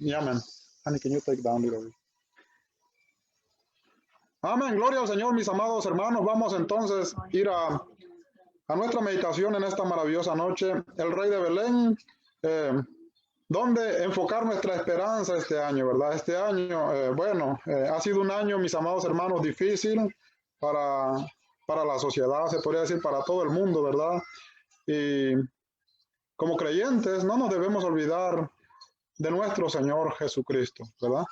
Yeah, man. Honey, can you take down little bit? Amén, gloria al Señor, mis amados hermanos. Vamos entonces a ir a nuestra meditación en esta maravillosa noche. El Rey de Belén, donde enfocar nuestra esperanza este año, ¿verdad? Este año, ha sido un año, mis amados hermanos, difícil para la sociedad, se podría decir para todo el mundo, ¿verdad? Y como creyentes no nos debemos olvidar de nuestro Señor Jesucristo, ¿verdad?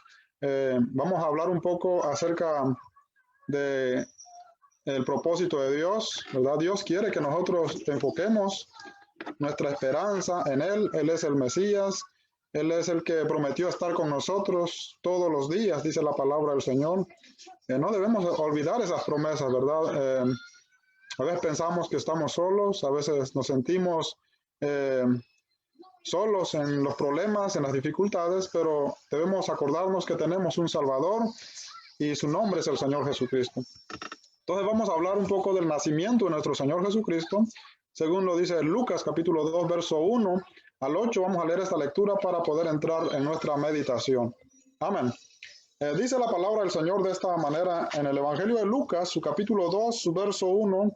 Vamos a hablar un poco acerca de el propósito de Dios, ¿verdad? Dios quiere que nosotros enfoquemos nuestra esperanza en Él. Él es el Mesías, Él es el que prometió estar con nosotros todos los días, dice la palabra del Señor. No debemos olvidar esas promesas, ¿verdad? A veces pensamos que estamos solos, a veces nos sentimos solos en los problemas, en las dificultades, pero debemos acordarnos que tenemos un Salvador y su nombre es el Señor Jesucristo. Entonces vamos a hablar un poco del nacimiento de nuestro Señor Jesucristo, según lo dice Lucas capítulo 2, verso 1 al 8. Vamos a leer esta lectura para poder entrar en nuestra meditación. Amén. Dice la palabra del Señor de esta manera en el Evangelio de Lucas, su capítulo 2, su verso 1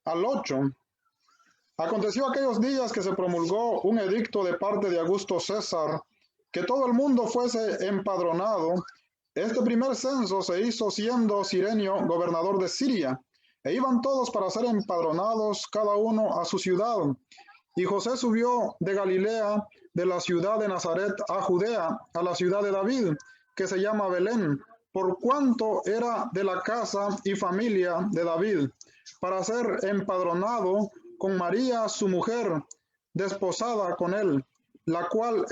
al 8. Aconteció aquellos días que se promulgó un edicto de parte de Augusto César, que todo el mundo fuese empadronado. Este primer censo se hizo siendo Cirenio gobernador de Siria, e iban todos para ser empadronados, cada uno a su ciudad. Y José subió de Galilea, de la ciudad de Nazaret a Judea, a la ciudad de David, que se llama Belén, por cuanto era de la casa y familia de David, para ser empadronado con María, su mujer, desposada con él, la cual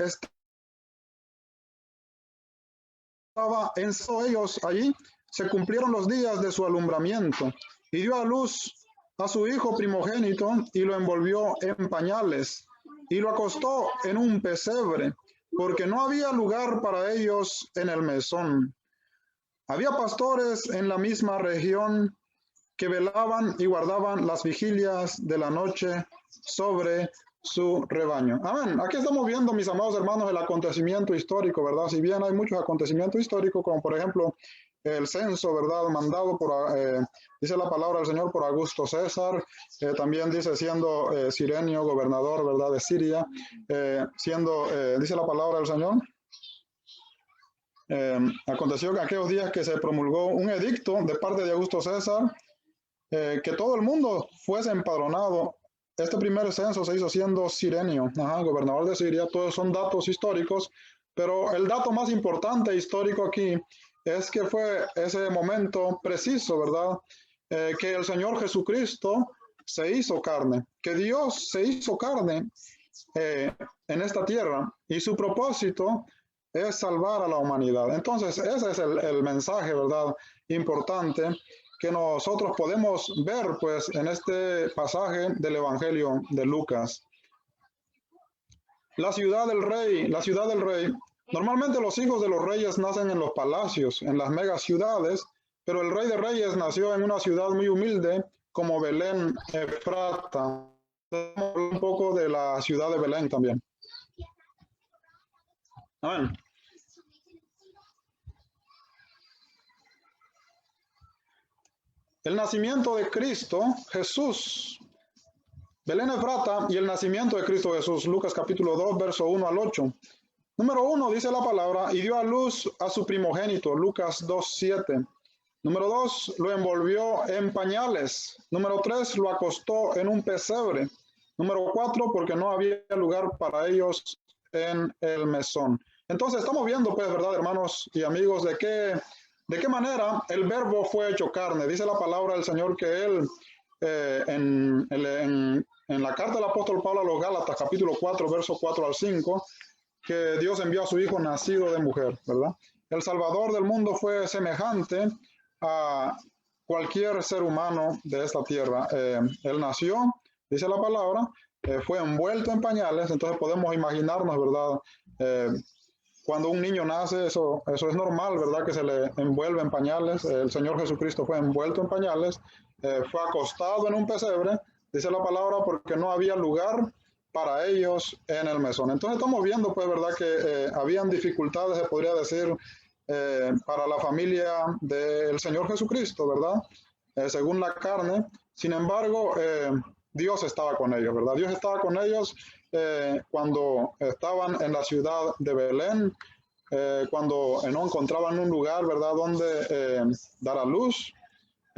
estaba en ellos allí. Se cumplieron los días de su alumbramiento, y dio a luz a su hijo primogénito, y lo envolvió en pañales, y lo acostó en un pesebre, porque no había lugar para ellos en el mesón. Había pastores en la misma región que velaban y guardaban las vigilias de la noche sobre su rebaño. Amén. Aquí estamos viendo, mis amados hermanos, el acontecimiento histórico, ¿verdad? Si bien hay muchos acontecimientos históricos, como por ejemplo el censo, ¿verdad? Mandado dice la palabra del Señor, por Augusto César. También dice siendo Cirenio gobernador, ¿verdad? De Siria. Dice la palabra del Señor. Aconteció que aquellos días que se promulgó un edicto de parte de Augusto César, que todo el mundo fuese empadronado. Este primer censo se hizo siendo Cirenio, gobernador de Siria. Todos son datos históricos, pero el dato más importante histórico aquí es que fue ese momento preciso, ¿verdad? Que el Señor Jesucristo se hizo carne, que Dios se hizo carne en esta tierra, y su propósito es salvar a la humanidad. Entonces, ese es el mensaje, ¿verdad? Importante que nosotros podemos ver, pues, en este pasaje del Evangelio de Lucas. La ciudad del rey, la ciudad del rey. Normalmente los hijos de los reyes nacen en los palacios, en las megaciudades, pero el Rey de Reyes nació en una ciudad muy humilde como Belén Efrata. Vamos a hablar un poco de la ciudad de Belén también. Amén. El nacimiento de Cristo Jesús. Belén Efrata y el nacimiento de Cristo Jesús. Lucas capítulo 2, verso 1 al 8. Número 1 dice la palabra, y dio a luz a su primogénito. Lucas 2, 7. Número 2, lo envolvió en pañales. Número 3, lo acostó en un pesebre. Número 4, porque no había lugar para ellos en el mesón. Entonces estamos viendo, pues, ¿verdad, hermanos y amigos, de qué manera el verbo fue hecho carne? Dice la palabra del Señor que él, en la carta del apóstol Pablo a los Gálatas, capítulo 4, verso 4 al 5, que Dios envió a su Hijo nacido de mujer, ¿verdad? El Salvador del mundo fue semejante a cualquier ser humano de esta tierra. Él nació, dice la palabra, fue envuelto en pañales. Entonces podemos imaginarnos, ¿verdad? Cuando un niño nace, eso es normal, ¿verdad? Que se le envuelve en pañales. El Señor Jesucristo fue envuelto en pañales, fue acostado en un pesebre, dice la palabra, porque no había lugar para ellos en el mesón. Entonces estamos viendo, pues, ¿verdad? Que habían dificultades, se podría decir, para la familia del Señor Jesucristo, ¿verdad? Según la carne. Sin embargo, Dios estaba con ellos, ¿verdad? Dios estaba con ellos cuando estaban en la ciudad de Belén, cuando no encontraban un lugar, ¿verdad?, donde dar a luz.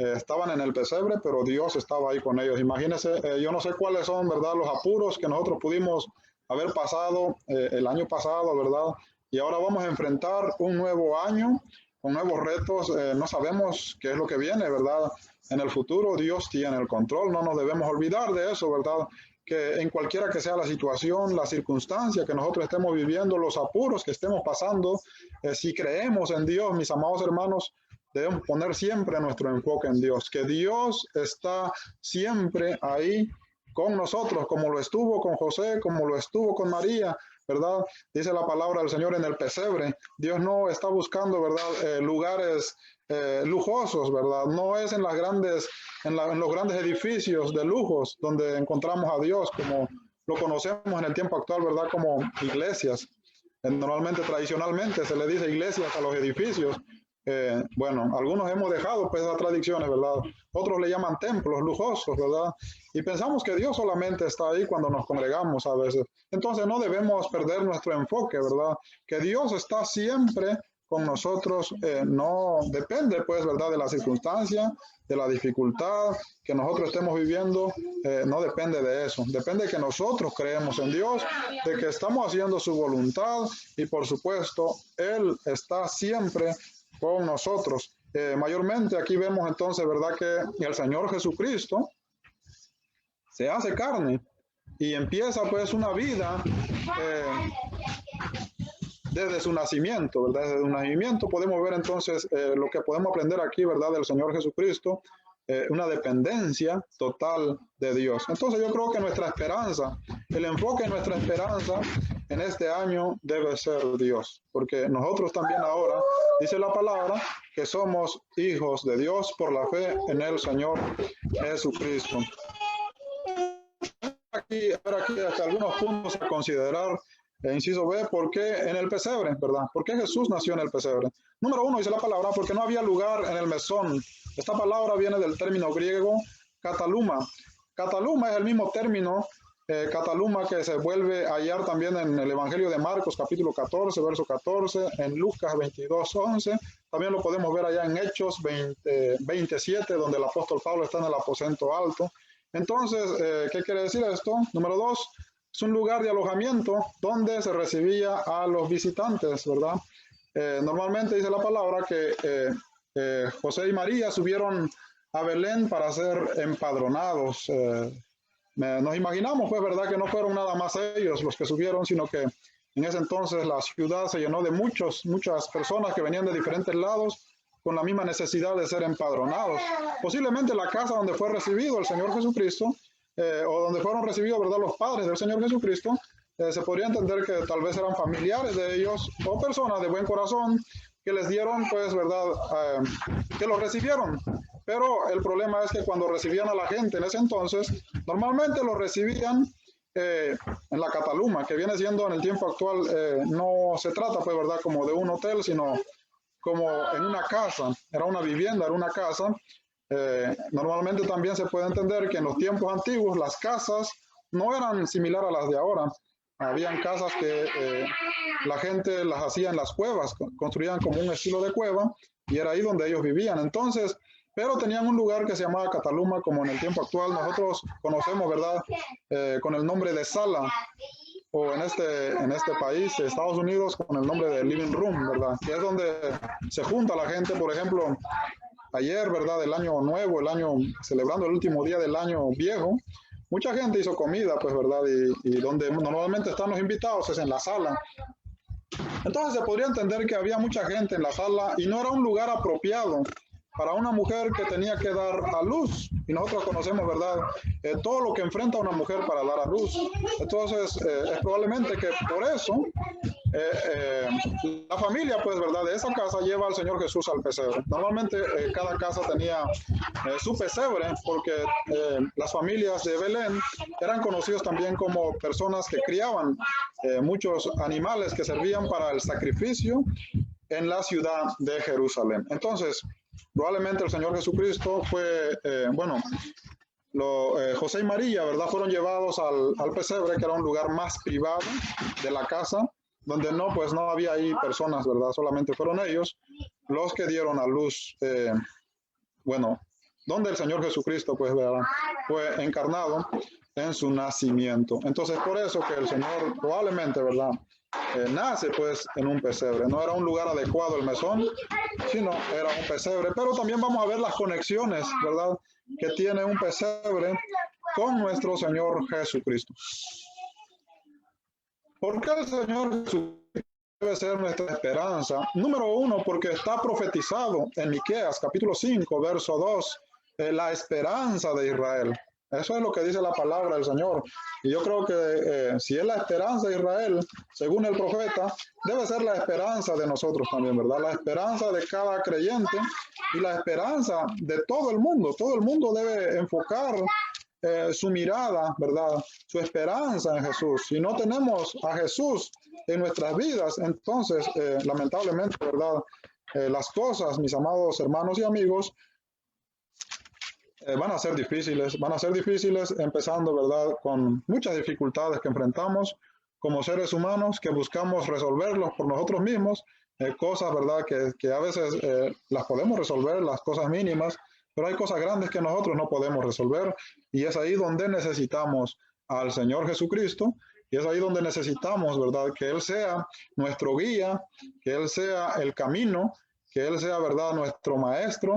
Estaban en el pesebre, pero Dios estaba ahí con ellos. Imagínense, yo no sé cuáles son, ¿verdad?, los apuros que nosotros pudimos haber pasado el año pasado, ¿verdad? Y ahora vamos a enfrentar un nuevo año con nuevos retos. No sabemos qué es lo que viene, ¿verdad? En el futuro Dios tiene el control, no nos debemos olvidar de eso, ¿verdad? Que en cualquiera que sea la situación, la circunstancia que nosotros estemos viviendo, los apuros que estemos pasando, si creemos en Dios, mis amados hermanos, debemos poner siempre nuestro enfoque en Dios, que Dios está siempre ahí con nosotros, como lo estuvo con José, como lo estuvo con María, ¿verdad? Dice la palabra del Señor en el pesebre. Dios no está buscando, ¿verdad?, lugares lujosos, ¿verdad? No es en las grandes, en los grandes edificios de lujos donde encontramos a Dios, como lo conocemos en el tiempo actual, ¿verdad?, como iglesias. Normalmente, tradicionalmente, se le dice iglesias a los edificios. Bueno, algunos hemos dejado pues esas tradiciones, ¿verdad? Otros le llaman templos lujosos, ¿verdad? Y pensamos que Dios solamente está ahí cuando nos congregamos a veces. Entonces no debemos perder nuestro enfoque, ¿verdad? Que Dios está siempre con nosotros, no depende pues, ¿verdad?, de la circunstancia, de la dificultad que nosotros estemos viviendo, no depende de eso. Depende de que nosotros creemos en Dios, de que estamos haciendo su voluntad y por supuesto, Él está siempre con nosotros. Mayormente aquí vemos entonces, ¿verdad?, que el Señor Jesucristo se hace carne y empieza pues una vida desde su nacimiento, ¿verdad? Desde su nacimiento podemos ver entonces lo que podemos aprender aquí, ¿verdad?, del Señor Jesucristo, una dependencia total de Dios. Entonces yo creo que nuestra esperanza, el enfoque de nuestra esperanza en este año debe ser Dios, porque nosotros también ahora, dice la palabra, que somos hijos de Dios por la fe en el Señor Jesucristo. Aquí hasta algunos puntos a considerar. Inciso B, ¿por qué en el pesebre, verdad? ¿Por qué Jesús nació en el pesebre? Número 1, dice la palabra, porque no había lugar en el mesón. Esta palabra viene del término griego kataluma. Kataluma es el mismo término, kataluma, que se vuelve a hallar también en el Evangelio de Marcos, capítulo 14, verso 14, en Lucas 22, 11. También lo podemos ver allá en Hechos 27, donde el apóstol Pablo está en el aposento alto. Entonces, ¿qué quiere decir esto? Número 2, es un lugar de alojamiento donde se recibía a los visitantes, ¿verdad? Normalmente dice la palabra que José y María subieron a Belén para ser empadronados. Nos imaginamos, pues, ¿verdad?, que no fueron nada más ellos los que subieron, sino que en ese entonces la ciudad se llenó de muchas personas que venían de diferentes lados con la misma necesidad de ser empadronados. Posiblemente la casa donde fue recibido el Señor Jesucristo, o donde fueron recibidos, ¿verdad?, los padres del Señor Jesucristo, se podría entender que tal vez eran familiares de ellos o personas de buen corazón que les dieron, pues, ¿verdad?, que los recibieron. Pero el problema es que cuando recibían a la gente en ese entonces, normalmente los recibían en la Cataluma, que viene siendo en el tiempo actual, no se trata, pues, ¿verdad?, como de un hotel, sino como en una casa. Era una vivienda, era una casa. Normalmente también se puede entender que en los tiempos antiguos las casas no eran similares a las de ahora. Habían casas que la gente las hacía en las cuevas, construían como un estilo de cueva y era ahí donde ellos vivían. Entonces, pero tenían un lugar que se llamaba Cataluma, como en el tiempo actual nosotros conocemos, ¿verdad?, con el nombre de sala, o en este país, Estados Unidos, con el nombre de living room, ¿verdad?, que es donde se junta la gente. Por ejemplo, ayer, ¿verdad?, el año nuevo, celebrando el último día del año viejo, mucha gente hizo comida, pues, ¿verdad?, y donde normalmente están los invitados es en la sala. Entonces se podría entender que había mucha gente en la sala y no era un lugar apropiado para una mujer que tenía que dar a luz. Y nosotros conocemos, ¿verdad?, todo lo que enfrenta una mujer para dar a luz. Entonces, es probablemente que por eso la familia, pues, ¿verdad? De esa casa lleva al Señor Jesús al pesebre. Normalmente cada casa tenía su pesebre porque las familias de Belén eran conocidos también como personas que criaban muchos animales que servían para el sacrificio en la ciudad de Jerusalén. Entonces, probablemente el Señor Jesucristo fue, bueno, José y María, ¿verdad? Fueron llevados al pesebre, que era un lugar más privado de la casa, donde no, pues no había ahí personas, ¿verdad? Solamente fueron ellos los que dieron a luz, bueno, donde el Señor Jesucristo, pues, ¿verdad? Fue encarnado en su nacimiento. Entonces, por eso que el Señor probablemente, ¿verdad? Nace, pues, en un pesebre. No era un lugar adecuado el mesón, sino era un pesebre. Pero también vamos a ver las conexiones, ¿verdad? Que tiene un pesebre con nuestro Señor Jesucristo. ¿Por qué el Señor Jesucristo debe ser nuestra esperanza? Número uno, porque está profetizado en Miqueas, capítulo 5, verso 2, la esperanza de Israel. Eso es lo que dice la palabra del Señor. Y yo creo que si es la esperanza de Israel, según el profeta, debe ser la esperanza de nosotros también, ¿verdad? La esperanza de cada creyente y la esperanza de todo el mundo. Todo el mundo debe enfocar su mirada, ¿verdad? Su esperanza en Jesús. Si no tenemos a Jesús en nuestras vidas, entonces, lamentablemente, ¿verdad? Las cosas, mis amados hermanos y amigos, van a ser difíciles, empezando, ¿verdad? Con muchas dificultades que enfrentamos como seres humanos, que buscamos resolverlos por nosotros mismos, cosas, ¿verdad? Que a veces las podemos resolver, las cosas mínimas, pero hay cosas grandes que nosotros no podemos resolver, y es ahí donde necesitamos al Señor Jesucristo, y es ahí donde necesitamos, ¿verdad? Que Él sea nuestro guía, que Él sea el camino, que Él sea, ¿verdad? Nuestro maestro,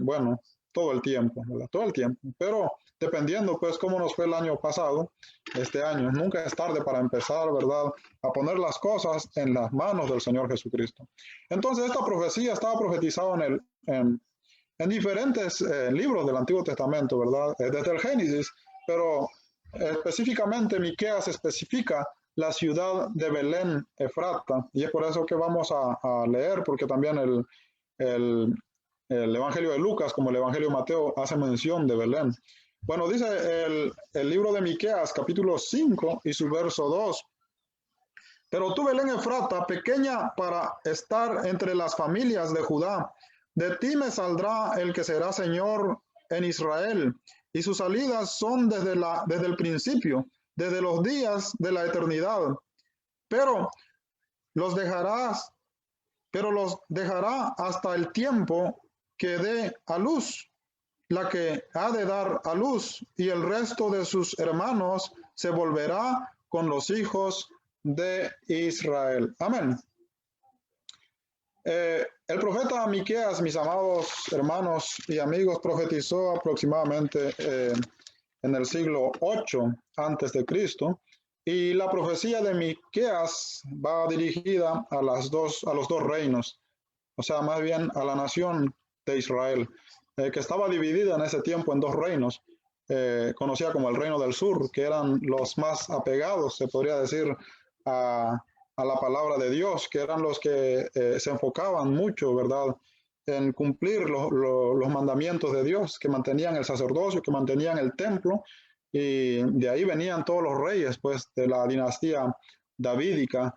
bueno, todo el tiempo, ¿verdad? Todo el tiempo, pero dependiendo, pues, cómo nos fue el año pasado, este año, nunca es tarde para empezar, ¿verdad? A poner las cosas en las manos del Señor Jesucristo. Entonces, esta profecía estaba profetizada en diferentes libros del Antiguo Testamento, ¿verdad? Desde el Génesis, pero específicamente Miqueas especifica la ciudad de Belén, Efrata, y es por eso que vamos a leer, porque también el Evangelio de Lucas, como el Evangelio de Mateo, hace mención de Belén. Bueno, dice el libro de Miqueas, capítulo 5 y su verso 2. Pero tú, Belén Efrata, pequeña para estar entre las familias de Judá, de ti me saldrá el que será Señor en Israel, y sus salidas son desde el principio, desde los días de la eternidad. Pero los dejará hasta el tiempo que dé a luz, la que ha de dar a luz, y el resto de sus hermanos se volverá con los hijos de Israel. Amén. El profeta Miqueas, mis amados hermanos y amigos, profetizó aproximadamente en el siglo 8 antes de Cristo, y la profecía de Miqueas va dirigida a los dos reinos, o sea, más bien a la nación de Israel, que estaba dividida en ese tiempo en dos reinos, conocida como el reino del sur, que eran los más apegados, se podría decir, a la palabra de Dios, que eran los que se enfocaban mucho, ¿verdad?, en cumplir los mandamientos de Dios, que mantenían el sacerdocio, que mantenían el templo, y de ahí venían todos los reyes, pues, de la dinastía davídica,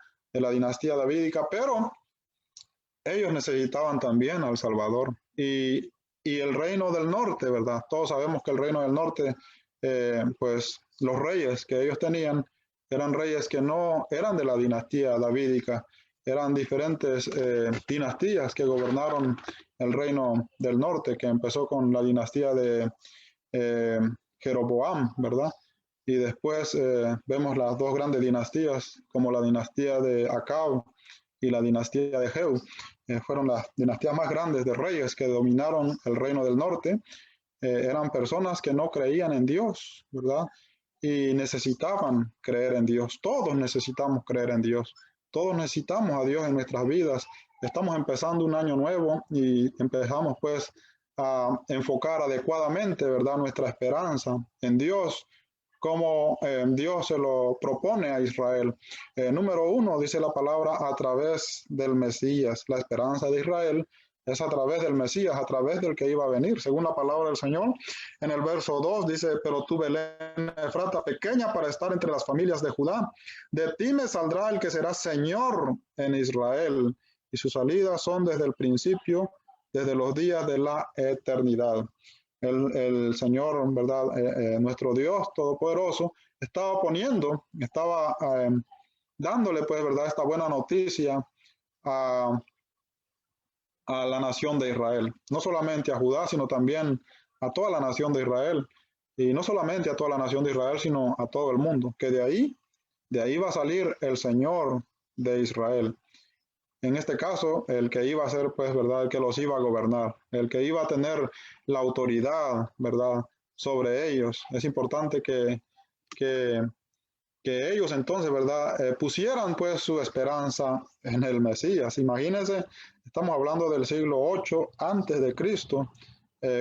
pero ellos necesitaban también al Salvador. Y el reino del norte, ¿verdad? Todos sabemos que el reino del norte, pues los reyes que ellos tenían eran reyes que no eran de la dinastía davídica, eran diferentes dinastías que gobernaron el reino del norte, que empezó con la dinastía de Jeroboam, ¿verdad? Y después vemos las dos grandes dinastías, como la dinastía de Acab y la dinastía de Jehú. Fueron las dinastías más grandes de reyes que dominaron el reino del norte. Eran personas que no creían en Dios, ¿verdad? Y necesitaban creer en Dios. Todos necesitamos creer en Dios. Todos necesitamos a Dios en nuestras vidas. Estamos empezando un año nuevo y empezamos pues a enfocar adecuadamente, ¿verdad?, nuestra esperanza en Dios como Dios se lo propone a Israel. Número uno, dice la palabra, a través del Mesías. La esperanza de Israel es a través del Mesías, a través del que iba a venir. Según la palabra del Señor, en el verso 2 dice, pero tú, Belén Efrata, pequeña para estar entre las familias de Judá, de ti me saldrá el que será Señor en Israel, y sus salidas son desde el principio, desde los días de la eternidad. El Señor, ¿verdad? Nuestro Dios Todopoderoso estaba dándole, pues, ¿verdad? Esta buena noticia a, a la nación de Israel. No solamente a Judá, sino también a toda la nación de Israel. Y no solamente a toda la nación de Israel, sino a todo el mundo. Que de ahí va a salir el Señor de Israel. En este caso, el que iba a ser, pues, ¿verdad? El que los iba a gobernar, el que iba a tener la autoridad, ¿verdad? Sobre ellos. Es importante que, que ellos entonces, ¿verdad? Pusieran, pues, su esperanza en el Mesías. Imagínense, estamos hablando del siglo 8 antes de Cristo,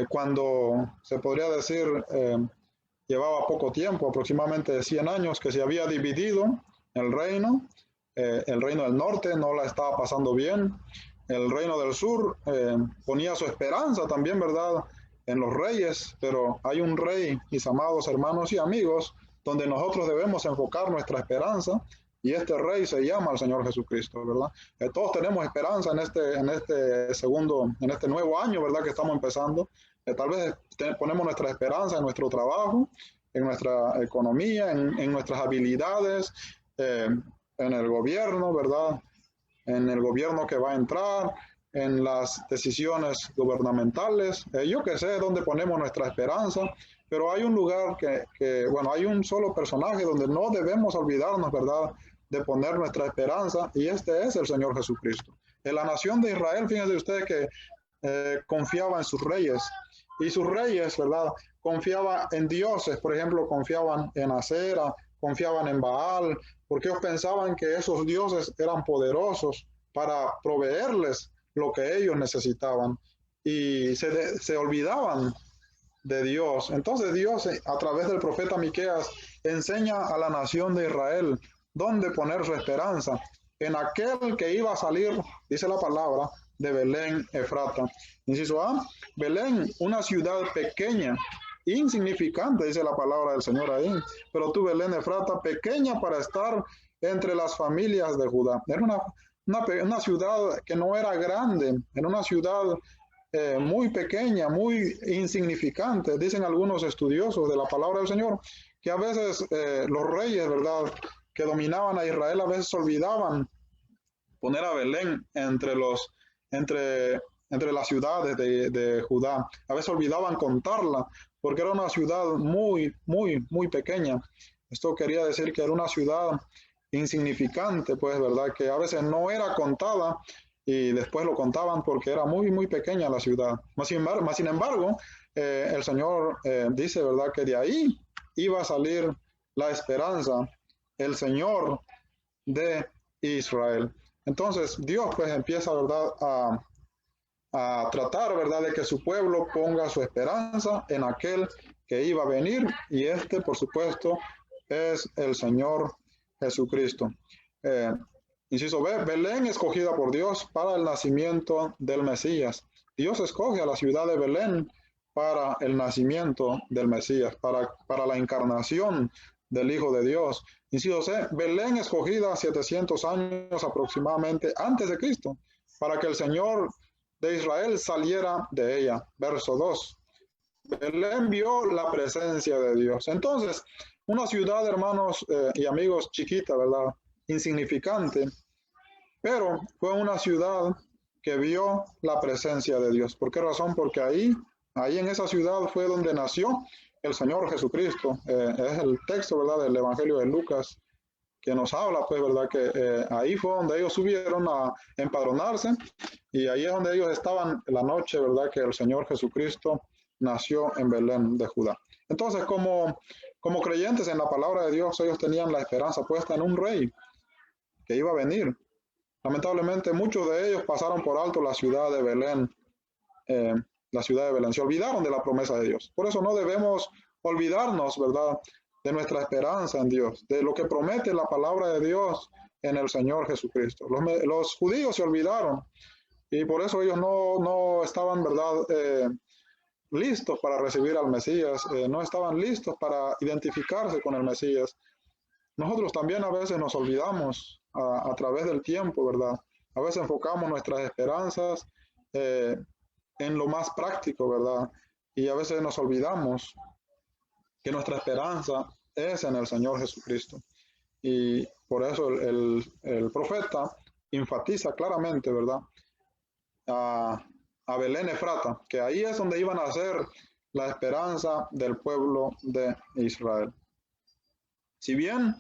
cuando se podría decir, llevaba poco tiempo, aproximadamente 100 años, que se había dividido el reino. El reino del norte no la estaba pasando bien. El reino del sur ponía su esperanza también, ¿verdad?, en los reyes, pero hay un rey, mis amados hermanos y amigos, donde nosotros debemos enfocar nuestra esperanza, y este rey se llama el Señor Jesucristo, ¿verdad? Todos tenemos esperanza en este nuevo año, ¿verdad?, que estamos empezando. Tal vez ponemos nuestra esperanza en nuestro trabajo, en nuestra economía, en nuestras habilidades, en el gobierno, ¿verdad? En el gobierno que va a entrar, en las decisiones gubernamentales. Yo que sé dónde ponemos nuestra esperanza, pero hay un lugar bueno, hay un solo personaje donde no debemos olvidarnos, ¿verdad?, de poner nuestra esperanza, y este es el Señor Jesucristo. En la nación de Israel, fíjense ustedes que confiaba en sus reyes, y sus reyes, ¿verdad?, confiaban en dioses. Por ejemplo, confiaban en Acera, confiaban en Baal, porque ellos pensaban que esos dioses eran poderosos para proveerles lo que ellos necesitaban, y se olvidaban de Dios. Entonces Dios, a través del profeta Miqueas, enseña a la nación de Israel dónde poner su esperanza, en aquel que iba a salir, dice la palabra, de Belén Efrata. Inciso A, Belén, una ciudad pequeña, insignificante, dice la palabra del Señor ahí, pero tú, Belén Efrata, pequeña para estar entre las familias de Judá. Era una ciudad que no era grande, era una ciudad muy pequeña, muy insignificante. Dicen algunos estudiosos de la palabra del Señor que a veces los reyes, ¿verdad?, que dominaban a Israel, a veces olvidaban poner a Belén entre las ciudades de Judá. A veces olvidaban contarla, porque era una ciudad muy, muy, muy pequeña. Esto quería decir que era una ciudad insignificante, pues, ¿verdad?, que a veces no era contada, y después lo contaban porque era muy, muy pequeña la ciudad. Más sin embargo, el Señor dice, ¿verdad?, que de ahí iba a salir la esperanza, el Señor de Israel. Entonces Dios, pues, empieza, ¿verdad?, a tratar, ¿verdad?, de que su pueblo ponga su esperanza en aquel que iba a venir, y por supuesto, es el Señor Jesucristo. Inciso B, Belén escogida por Dios para el nacimiento del Mesías. Dios escoge a la ciudad de Belén para el nacimiento del Mesías, para la encarnación del Hijo de Dios. Inciso C, Belén escogida 700 años aproximadamente antes de Cristo, para que el Señor de Israel saliera de ella. Verso 2. Belén vio la presencia de Dios. Entonces, una ciudad, hermanos y amigos, chiquita, ¿verdad?, insignificante, pero fue una ciudad que vio la presencia de Dios. ¿Por qué razón? Porque ahí en esa ciudad fue donde nació el Señor Jesucristo. Es el texto, ¿verdad?, del Evangelio de Lucas, que nos habla, pues, ¿verdad?, que ahí fue donde ellos subieron a empadronarse, y ahí es donde ellos estaban la noche, ¿verdad?, que el Señor Jesucristo nació en Belén de Judá. Entonces, como creyentes en la palabra de Dios, ellos tenían la esperanza puesta en un rey que iba a venir. Lamentablemente, muchos de ellos pasaron por alto la ciudad de Belén, se olvidaron de la promesa de Dios. Por eso no debemos olvidarnos, ¿verdad?, de nuestra esperanza en Dios, de lo que promete la palabra de Dios en el Señor Jesucristo. Los judíos se olvidaron y por eso ellos no estaban, ¿verdad?, listos para recibir al Mesías, no estaban listos para identificarse con el Mesías. Nosotros también a veces nos olvidamos a través del tiempo, ¿verdad? A veces enfocamos nuestras esperanzas en lo más práctico, ¿verdad? Y a veces nos olvidamos que nuestra esperanza es en el Señor Jesucristo. Y por eso el profeta enfatiza claramente, ¿verdad?, a Belén Efrata, que ahí es donde iban a nacer la esperanza del pueblo de Israel. Si bien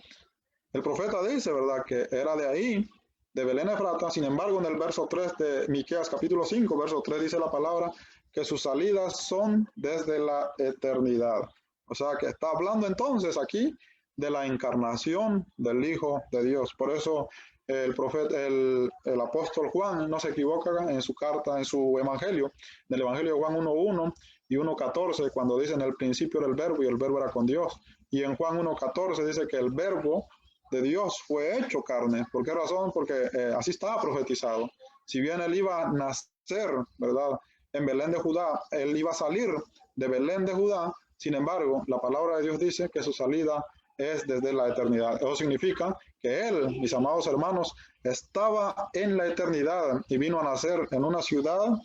el profeta dice, ¿verdad?, que era de ahí, de Belén Efrata, sin embargo, en el verso 3 de Miqueas capítulo 5, verso 3 dice la palabra que sus salidas son desde la eternidad. O sea, que está hablando entonces aquí de la encarnación del Hijo de Dios. Por eso el profeta, el apóstol Juan no se equivoca en su carta, en su evangelio, en el evangelio de Juan 1:1 y 1:14, cuando dice en el principio era el verbo y el verbo era con Dios. Y en Juan 1:14 dice que el verbo de Dios fue hecho carne. ¿Por qué razón? Porque así estaba profetizado. Si bien él iba a nacer, ¿verdad?, en Belén de Judá, él iba a salir de Belén de Judá. Sin embargo, la palabra de Dios dice que su salida es desde la eternidad. Eso significa que él, mis amados hermanos, estaba en la eternidad y vino a nacer en una ciudad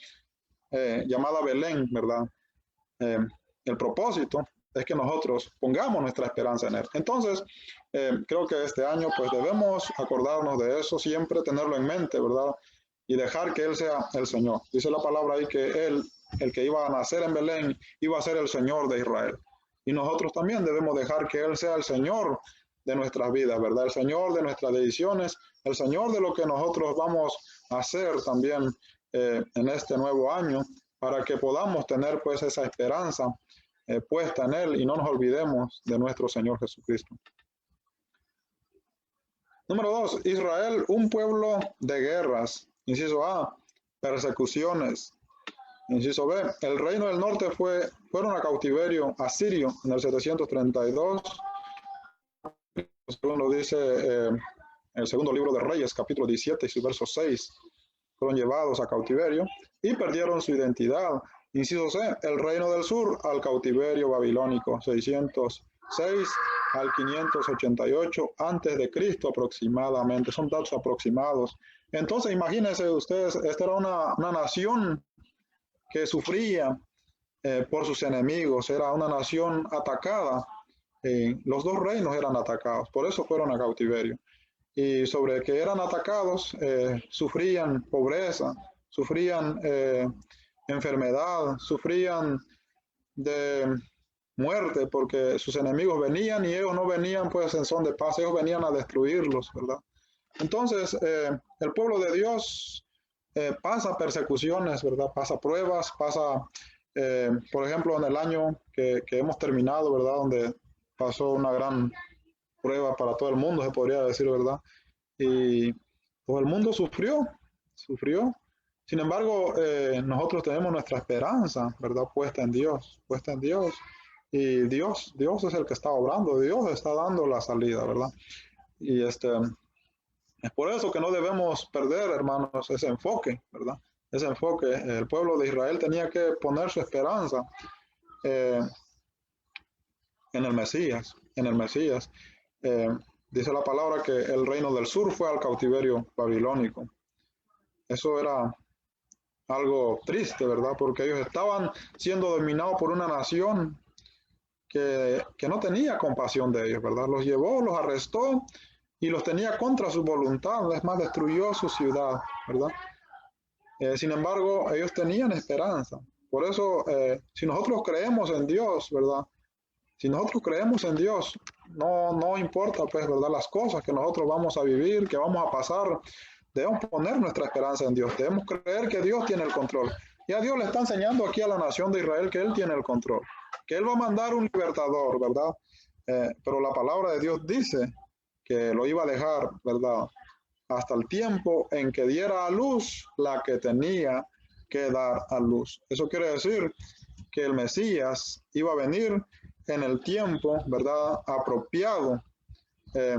llamada Belén, ¿verdad? El propósito es que nosotros pongamos nuestra esperanza en él. Entonces, creo que este año pues debemos acordarnos de eso, siempre tenerlo en mente, ¿verdad? Y dejar que él sea el Señor. Dice la palabra ahí que él, el que iba a nacer en Belén, iba a ser el Señor de Israel. Y nosotros también debemos dejar que él sea el Señor de nuestras vidas, ¿verdad? El Señor de nuestras decisiones, el Señor de lo que nosotros vamos a hacer también en este nuevo año, para que podamos tener pues esa esperanza puesta en él y no nos olvidemos de nuestro Señor Jesucristo. Número 2, Israel, un pueblo de guerras. Inciso A, persecuciones. Inciso B, el reino del norte fueron a cautiverio asirio en el 732. Según lo dice el segundo libro de Reyes, capítulo 17 y su verso 6. Fueron llevados a cautiverio y perdieron su identidad. Inciso C, el reino del sur al cautiverio babilónico, 606 al 588 antes de Cristo aproximadamente. Son datos aproximados. Entonces, imagínense ustedes, esta era una nación que sufría por sus enemigos, era una nación atacada. Los dos reinos eran atacados, por eso fueron a cautiverio. Y sobre que eran atacados, sufrían pobreza, sufrían enfermedad, sufrían de muerte, porque sus enemigos venían y ellos no venían pues en son de paz, ellos venían a destruirlos, ¿verdad? Entonces, el pueblo de Dios pasa persecuciones, ¿verdad? Pasa pruebas, pasa, por ejemplo, en el año que hemos terminado, ¿verdad? Donde pasó una gran prueba para todo el mundo, se podría decir, ¿verdad? Y todo el mundo sufrió. Sin embargo, nosotros tenemos nuestra esperanza, ¿verdad? Puesta en Dios. Y Dios es el que está obrando, Dios está dando la salida, ¿verdad? Y es por eso que no debemos perder, hermanos, ese enfoque, ¿verdad? Ese enfoque. El pueblo de Israel tenía que poner su esperanza en el Mesías, dice la palabra que el reino del sur fue al cautiverio babilónico. Eso era algo triste, ¿verdad? Porque ellos estaban siendo dominados por una nación que no tenía compasión de ellos, ¿verdad? Los llevó, los arrestó y los tenía contra su voluntad. Es más, destruyó su ciudad, ¿verdad? Sin embargo, ellos tenían esperanza. Por eso, si nosotros creemos en Dios, ¿verdad? Si nosotros creemos en Dios, no importa, pues, ¿verdad?, las cosas que nosotros vamos a vivir, que vamos a pasar, debemos poner nuestra esperanza en Dios, debemos creer que Dios tiene el control. Y a Dios le está enseñando aquí a la nación de Israel que Él tiene el control, que Él va a mandar un libertador, ¿verdad? Pero la palabra de Dios dice que lo iba a dejar, ¿verdad?, hasta el tiempo en que diera a luz la que tenía que dar a luz. Eso quiere decir que el Mesías iba a venir en el tiempo, ¿verdad? Apropiado, eh,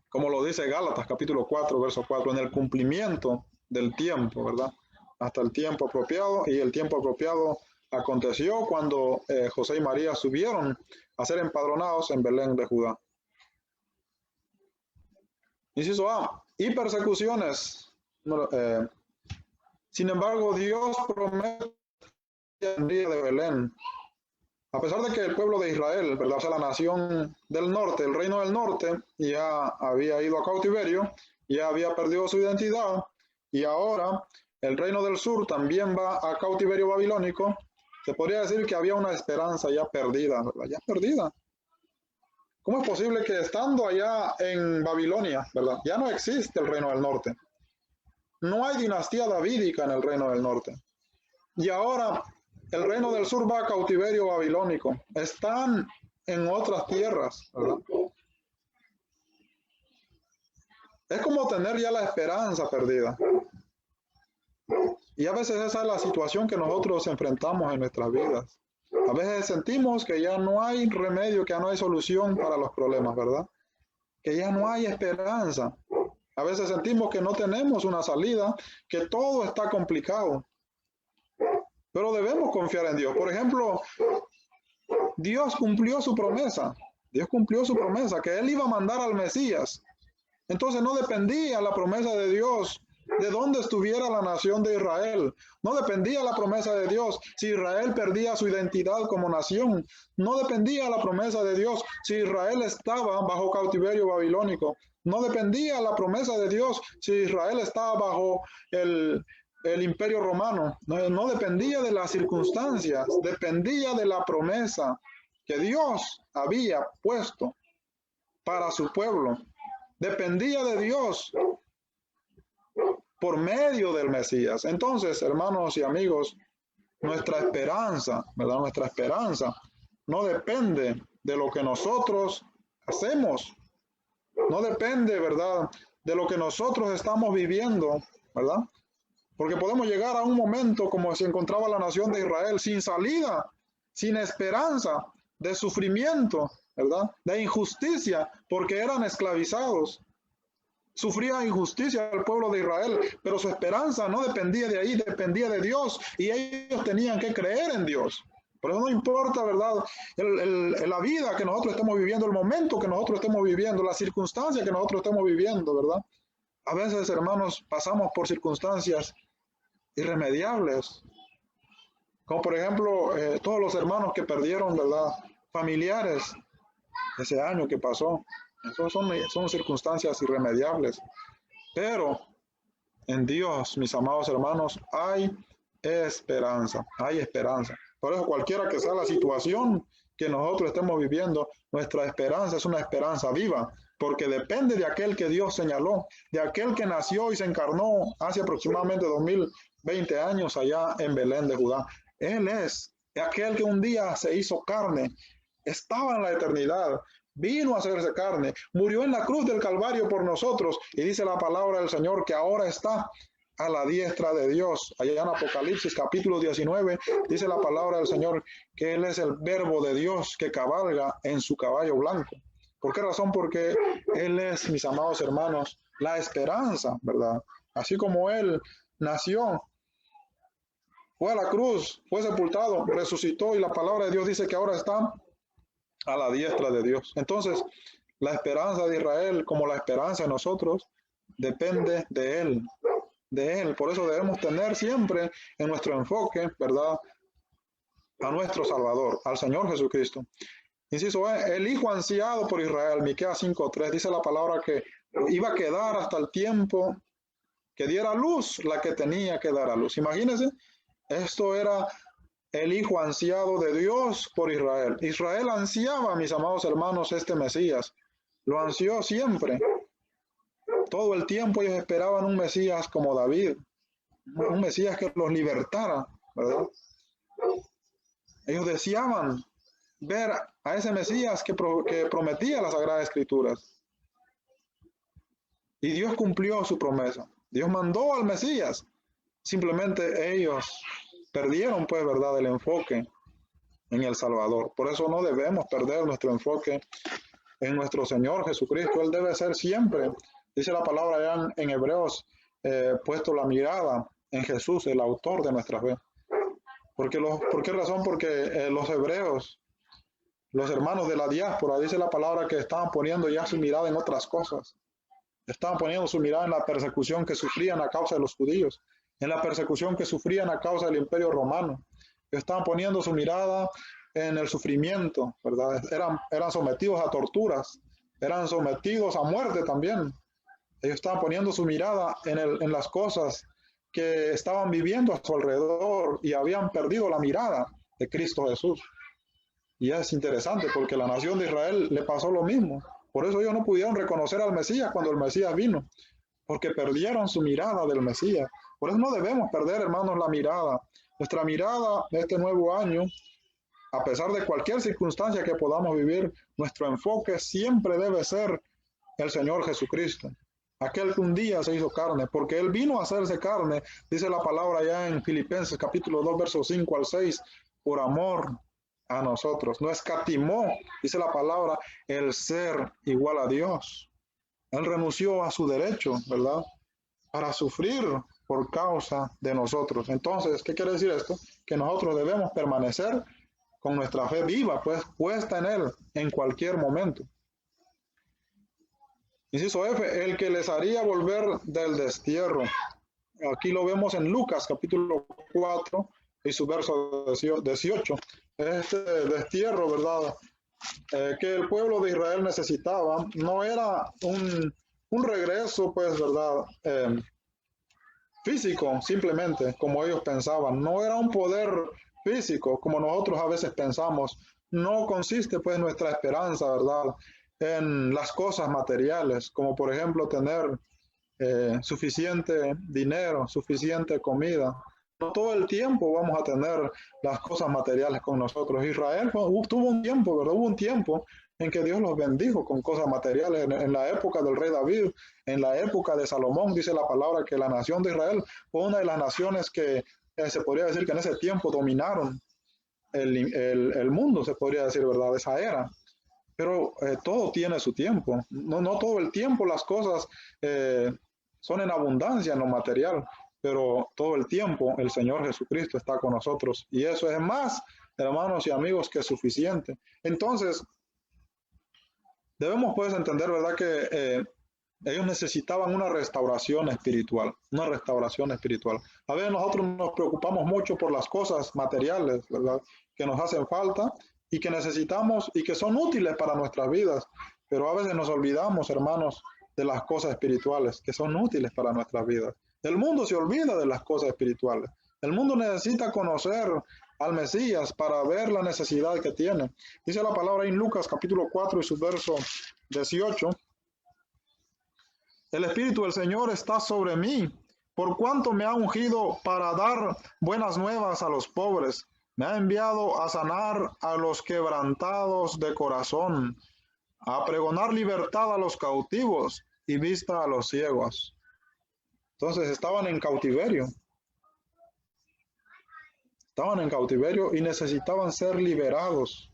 como lo dice Gálatas capítulo 4, verso 4, en el cumplimiento del tiempo, ¿verdad? Hasta el tiempo apropiado, y el tiempo apropiado aconteció cuando José y María subieron a ser empadronados en Belén de Judá. Inciso A, y persecuciones. Sin embargo, Dios promete el día de Belén. A pesar de que el pueblo de Israel, ¿verdad? O sea, la nación del norte, el reino del norte, ya había ido a cautiverio, ya había perdido su identidad, y ahora el reino del sur también va a cautiverio babilónico. Se podría decir que había una esperanza ya perdida, ¿verdad? Ya perdida. ¿Cómo es posible que estando allá en Babilonia, ¿verdad? Ya no existe el reino del norte? No hay dinastía davídica en el reino del norte. Y ahora el reino del sur va a cautiverio babilónico. Están en otras tierras, ¿verdad? Es como tener ya la esperanza perdida. Y a veces esa es la situación que nosotros enfrentamos en nuestras vidas. A veces sentimos que ya no hay remedio, que ya no hay solución para los problemas, ¿verdad? Que ya no hay esperanza. A veces sentimos que no tenemos una salida, que todo está complicado. Pero debemos confiar en Dios. Por ejemplo, Dios cumplió su promesa. Dios cumplió su promesa, que Él iba a mandar al Mesías. Entonces no dependía la promesa de Dios de dónde estuviera la nación de Israel. No dependía la promesa de Dios si Israel perdía su identidad como nación. No dependía la promesa de Dios si Israel estaba bajo cautiverio babilónico. No dependía la promesa de Dios si Israel estaba bajo el imperio romano. No dependía de las circunstancias, dependía de la promesa que Dios había puesto para su pueblo. Dependía de Dios por medio del Mesías. Entonces, hermanos y amigos, nuestra esperanza, ¿verdad? Nuestra esperanza no depende de lo que nosotros hacemos, no depende, ¿verdad?, de lo que nosotros estamos viviendo, ¿verdad? Porque podemos llegar a un momento como se encontraba la nación de Israel, sin salida, sin esperanza, de sufrimiento, ¿verdad?, de injusticia, porque eran esclavizados. Sufría injusticia el pueblo de Israel, pero su esperanza no dependía de ahí, dependía de Dios, y ellos tenían que creer en Dios. Por eso no importa, ¿verdad?, la vida que nosotros estemos viviendo, el momento que nosotros estemos viviendo, la circunstancia que nosotros estemos viviendo, ¿verdad? A veces, hermanos, pasamos por circunstancias irremediables, como por ejemplo todos los hermanos que perdieron, ¿verdad?, familiares ese año que pasó. Eso son circunstancias irremediables. Pero en Dios, mis amados hermanos, hay esperanza, hay esperanza. Por eso cualquiera que sea la situación que nosotros estemos viviendo, nuestra esperanza es una esperanza viva, porque depende de aquel que Dios señaló, de aquel que nació y se encarnó hace aproximadamente 2020 años allá en Belén de Judá. Él es aquel que un día se hizo carne, estaba en la eternidad, vino a hacerse carne, murió en la cruz del Calvario por nosotros, y dice la palabra del Señor que ahora está a la diestra de Dios. Allá en Apocalipsis capítulo 19 dice la palabra del Señor que Él es el verbo de Dios que cabalga en su caballo blanco. ¿Por qué razón? Porque Él es, mis amados hermanos, la esperanza, ¿verdad? Así como Él nació, fue a la cruz, fue sepultado, resucitó, y la palabra de Dios dice que ahora está a la diestra de Dios. Entonces, la esperanza de Israel, como la esperanza de nosotros, depende de Él, de Él. Por eso debemos tener siempre en nuestro enfoque, ¿verdad?, a nuestro Salvador, al Señor Jesucristo. Inciso E, el Hijo ansiado por Israel, Miqueas 5:3, dice la palabra que iba a quedar hasta el tiempo que diera luz la que tenía que dar a luz. Imagínense, esto era el Hijo ansiado de Dios por Israel. Israel ansiaba, mis amados hermanos, este Mesías. Lo ansió siempre. Todo el tiempo ellos esperaban un Mesías como David, un Mesías que los libertara, ¿verdad? Ellos deseaban ver a ese Mesías que prometía las Sagradas Escrituras. Y Dios cumplió su promesa. Dios mandó al Mesías. Simplemente ellos perdieron, pues, ¿verdad?, el enfoque en el Salvador. Por eso no debemos perder nuestro enfoque en nuestro Señor Jesucristo. Él debe ser siempre, dice la palabra ya en Hebreos, puesto la mirada en Jesús, el autor de nuestra fe. ¿Por qué razón? Porque los hebreos, los hermanos de la diáspora, dice la palabra que estaban poniendo ya su mirada en otras cosas. Estaban poniendo su mirada en la persecución que sufrían a causa de los judíos, en la persecución que sufrían a causa del imperio romano. Estaban poniendo su mirada en el sufrimiento, ¿verdad? Eran sometidos a torturas, eran sometidos a muerte también. Ellos estaban poniendo su mirada en las cosas que estaban viviendo a su alrededor y habían perdido la mirada de Cristo Jesús. Y es interesante porque la nación de Israel le pasó lo mismo. Por eso ellos no pudieron reconocer al Mesías cuando el Mesías vino, porque perdieron su mirada del Mesías. Por eso no debemos perder, hermanos, la mirada. Nuestra mirada de este nuevo año, a pesar de cualquier circunstancia que podamos vivir, nuestro enfoque siempre debe ser el Señor Jesucristo. Aquel que un día se hizo carne, porque Él vino a hacerse carne, dice la palabra ya en Filipenses capítulo 2, versos 5 al 6, por amor a nosotros. No escatimó, dice la palabra, el ser igual a Dios. Él renunció a su derecho, ¿verdad? Para sufrir por causa de nosotros. Entonces, ¿qué quiere decir esto? Que nosotros debemos permanecer con nuestra fe viva, pues puesta en Él en cualquier momento. Inciso F, el que les haría volver del destierro. Aquí lo vemos en Lucas capítulo 4 y su verso 18. Este destierro, ¿verdad? Que el pueblo de Israel necesitaba, no era un regreso, pues, ¿verdad? Físico, simplemente, como ellos pensaban. No era un poder físico, como nosotros a veces pensamos. No consiste, pues, nuestra esperanza, ¿verdad?, en las cosas materiales, como por ejemplo tener suficiente dinero, suficiente comida. No todo el tiempo vamos a tener las cosas materiales con nosotros. Israel tuvo un tiempo, ¿verdad? Hubo un tiempo en que Dios los bendijo con cosas materiales. En la época del rey David, en la época de Salomón, dice la palabra que la nación de Israel fue una de las naciones que se podría decir que en ese tiempo dominaron el mundo, se podría decir, ¿verdad? Esa era. Pero todo tiene su tiempo. No todo el tiempo las cosas son en abundancia en lo material, pero todo el tiempo el Señor Jesucristo está con nosotros. Y eso es más, hermanos y amigos, que suficiente. Entonces, debemos pues entender, ¿verdad?, que ellos necesitaban una restauración espiritual, una restauración espiritual. A veces nosotros nos preocupamos mucho por las cosas materiales, ¿verdad?, que nos hacen falta y que necesitamos y que son útiles para nuestras vidas, pero a veces nos olvidamos, hermanos, de las cosas espirituales que son útiles para nuestras vidas. El mundo se olvida de las cosas espirituales. El mundo necesita conocer al Mesías para ver la necesidad que tiene. Dice la palabra en Lucas capítulo 4 y su verso 18. El Espíritu del Señor está sobre mí, por cuanto me ha ungido para dar buenas nuevas a los pobres. Me ha enviado a sanar a los quebrantados de corazón, a pregonar libertad a los cautivos y vista a los ciegos. Entonces estaban en cautiverio. Estaban en cautiverio y necesitaban ser liberados.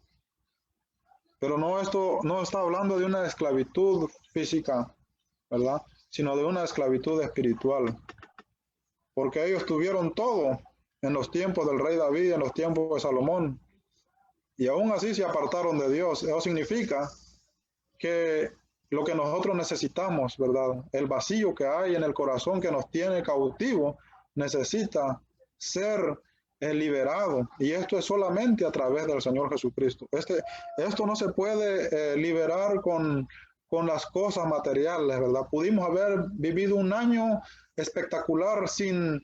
Pero esto no está hablando de una esclavitud física, ¿verdad?, sino de una esclavitud espiritual. Porque ellos tuvieron todo en los tiempos del rey David, en los tiempos de Salomón, y aún así se apartaron de Dios. Eso significa que lo que nosotros necesitamos, ¿verdad?, el vacío que hay en el corazón que nos tiene cautivo, necesita ser liberado, y esto es solamente a través del Señor Jesucristo. Esto no se puede liberar con las cosas materiales, ¿verdad? Pudimos haber vivido un año espectacular sin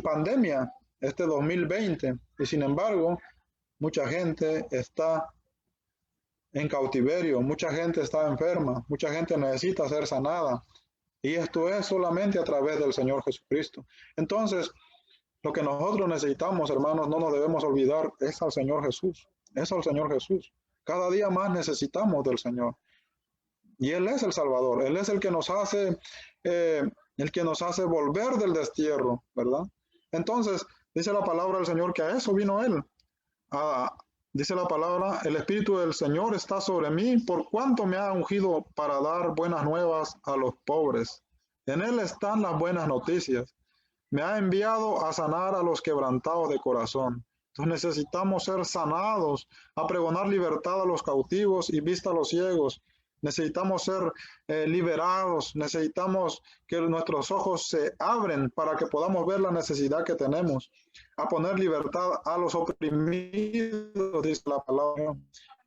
pandemia, este 2020, y sin embargo, mucha gente está en cautiverio, mucha gente está enferma, mucha gente necesita ser sanada, y esto es solamente a través del Señor Jesucristo. Entonces, lo que nosotros necesitamos, hermanos, no nos debemos olvidar, es al Señor Jesús, es al Señor Jesús. Cada día más necesitamos del Señor. Y Él es el Salvador, Él es el que nos hace volver del destierro, ¿verdad? Entonces, dice la palabra del Señor que a eso vino Él, a Dice la palabra, el Espíritu del Señor está sobre mí, por cuanto me ha ungido para dar buenas nuevas a los pobres. En él están las buenas noticias. Me ha enviado a sanar a los quebrantados de corazón. Entonces necesitamos ser sanados, a pregonar libertad a los cautivos y vista a los ciegos. Necesitamos ser liberados, necesitamos que nuestros ojos se abren para que podamos ver la necesidad que tenemos, a poner libertad a los oprimidos, dice la palabra,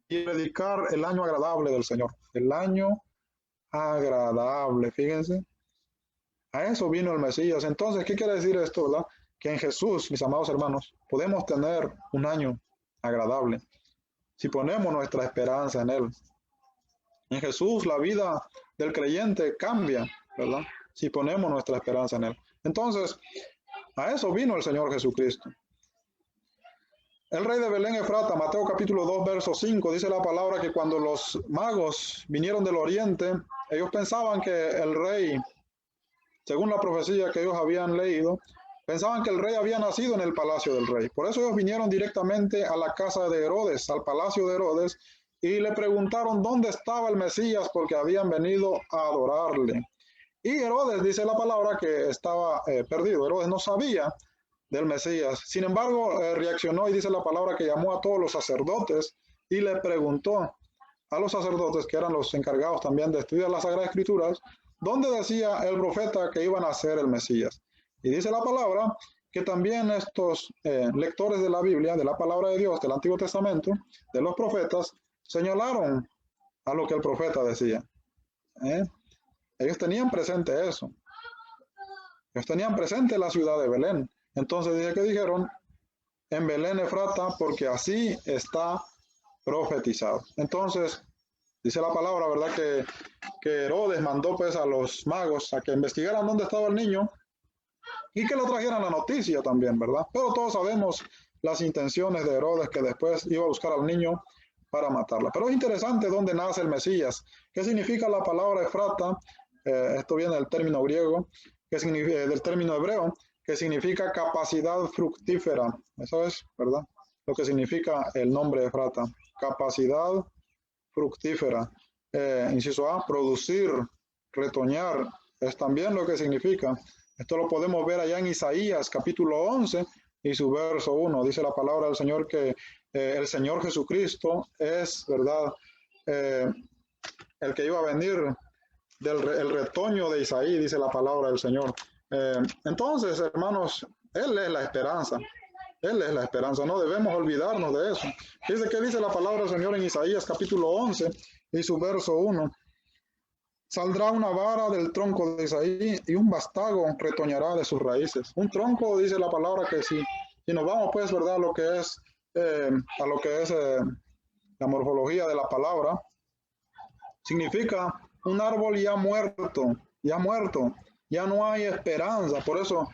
y predicar el año agradable del Señor. El año agradable, fíjense. A eso vino el Mesías. Entonces, ¿qué quiere decir esto, verdad? Que en Jesús, mis amados hermanos, podemos tener un año agradable si ponemos nuestra esperanza en Él. En Jesús la vida del creyente cambia, ¿verdad? Si ponemos nuestra esperanza en Él. Entonces, a eso vino el Señor Jesucristo. El rey de Belén Efrata, Mateo capítulo 2, verso 5, dice la palabra que cuando los magos vinieron del oriente, ellos pensaban que el rey, según la profecía que ellos habían leído, pensaban que el rey había nacido en el palacio del rey. Por eso ellos vinieron directamente a la casa de Herodes, al palacio de Herodes, y le preguntaron dónde estaba el Mesías porque habían venido a adorarle. Y Herodes, dice la palabra, que estaba perdido. Herodes no sabía del Mesías. Sin embargo, reaccionó y dice la palabra que llamó a todos los sacerdotes y le preguntó a los sacerdotes, que eran los encargados también de estudiar las Sagradas Escrituras, dónde decía el profeta que iban a ser el Mesías. Y dice la palabra que también estos lectores de la Biblia, de la palabra de Dios, del Antiguo Testamento, de los profetas, señalaron a lo que el profeta decía. Ellos tenían presente eso. Ellos tenían presente la ciudad de Belén. Entonces dice que dijeron, en Belén Efrata, porque así está profetizado. Entonces, dice la palabra, ¿verdad? Que Herodes mandó pues a los magos a que investigaran dónde estaba el niño y que le trajeran la noticia también, ¿verdad? Pero todos sabemos las intenciones de Herodes, que después iba a buscar al niño para matarla. Pero es interesante dónde nace el Mesías. ¿Qué significa la palabra Efrata? Esto viene del término griego, que significa, del término hebreo, que significa capacidad fructífera. Eso es, ¿verdad? Lo que significa el nombre Efrata. Capacidad fructífera. Inciso A, producir, retoñar, es también lo que significa. Esto lo podemos ver allá en Isaías capítulo 11 y su verso 1. Dice la palabra del Señor que el Señor Jesucristo es, ¿verdad? El que iba a venir el retoño de Isaí, dice la palabra del Señor. Entonces, hermanos, Él es la esperanza. Él es la esperanza, no debemos olvidarnos de eso. Fíjense que dice la palabra del Señor en Isaías capítulo 11 y su verso 1. Saldrá una vara del tronco de Isaí y un vástago retoñará de sus raíces. Un tronco, dice la palabra, que si nos vamos pues, ¿verdad?, a lo que es la morfología de la palabra, significa un árbol ya muerto, ya no hay esperanza. Por eso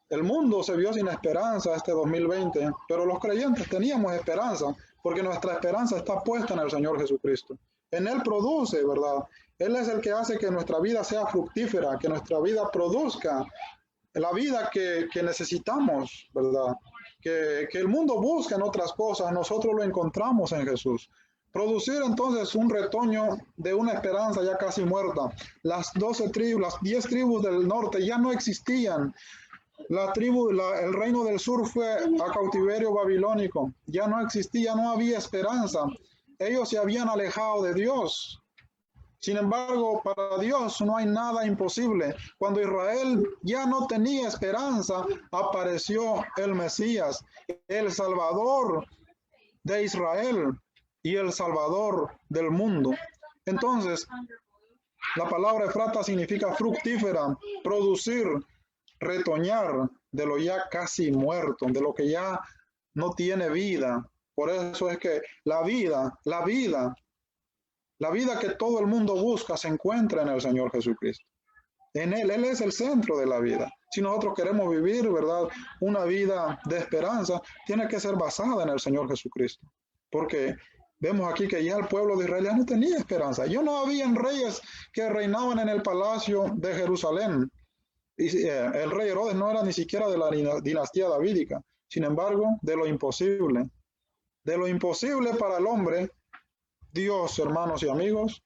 el mundo se vio sin esperanza este 2020, pero los creyentes teníamos esperanza, porque nuestra esperanza está puesta en el Señor Jesucristo. En Él produce, ¿verdad? Él es el que hace que nuestra vida sea fructífera, que nuestra vida produzca la vida que necesitamos, ¿verdad? Que el mundo busca en otras cosas, nosotros lo encontramos en Jesús. Producir entonces un retoño de una esperanza ya casi muerta. Las 12 tribus, las 10 tribus del norte ya no existían. El reino del sur fue a cautiverio babilónico. Ya no existía, no había esperanza. Ellos se habían alejado de Dios. Sin embargo, para Dios no hay nada imposible. Cuando Israel ya no tenía esperanza, apareció el Mesías, el Salvador de Israel y el Salvador del mundo. Entonces, la palabra Efrata significa fructífera, producir, retoñar de lo ya casi muerto, de lo que ya no tiene vida. Por eso es que la vida que todo el mundo busca se encuentra en el Señor Jesucristo. En Él es el centro de la vida. Si nosotros queremos vivir, ¿verdad?, una vida de esperanza, tiene que ser basada en el Señor Jesucristo. Porque vemos aquí que ya el pueblo de Israel ya no tenía esperanza. Ya no habían reyes que reinaban en el palacio de Jerusalén. Y el rey Herodes no era ni siquiera de la dinastía davídica. Sin embargo, de lo imposible, De lo imposible para el hombre, Dios, hermanos y amigos,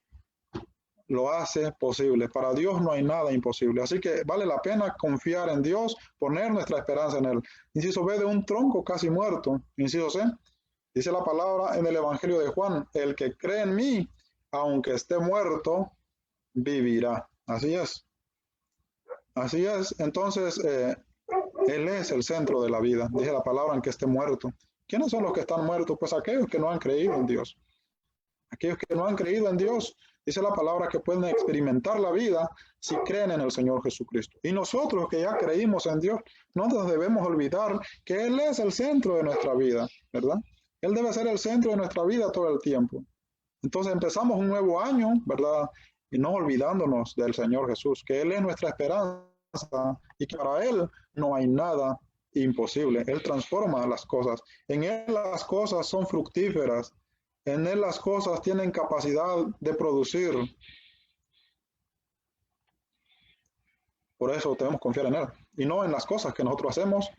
lo hace posible. Para Dios no hay nada imposible. Así que vale la pena confiar en Dios, poner nuestra esperanza en Él. Inciso B, de un tronco casi muerto. Inciso C, dice la palabra en el Evangelio de Juan, el que cree en mí, aunque esté muerto, vivirá. Así es. Así es. Entonces, Él es el centro de la vida. Dice la palabra, aunque esté muerto. ¿Quiénes son los que están muertos? Pues aquellos que no han creído en Dios. Aquellos que no han creído en Dios, dice la palabra que pueden experimentar la vida si creen en el Señor Jesucristo. Y nosotros que ya creímos en Dios, no nos debemos olvidar que Él es el centro de nuestra vida, ¿verdad? Él debe ser el centro de nuestra vida todo el tiempo. Entonces empezamos un nuevo año, ¿verdad? Y no olvidándonos del Señor Jesús, que Él es nuestra esperanza y que para Él no hay nada imposible. Él transforma las cosas. En Él las cosas son fructíferas. En Él las cosas tienen capacidad de producir. Por eso debemos confiar en Él y no en las cosas que nosotros hacemos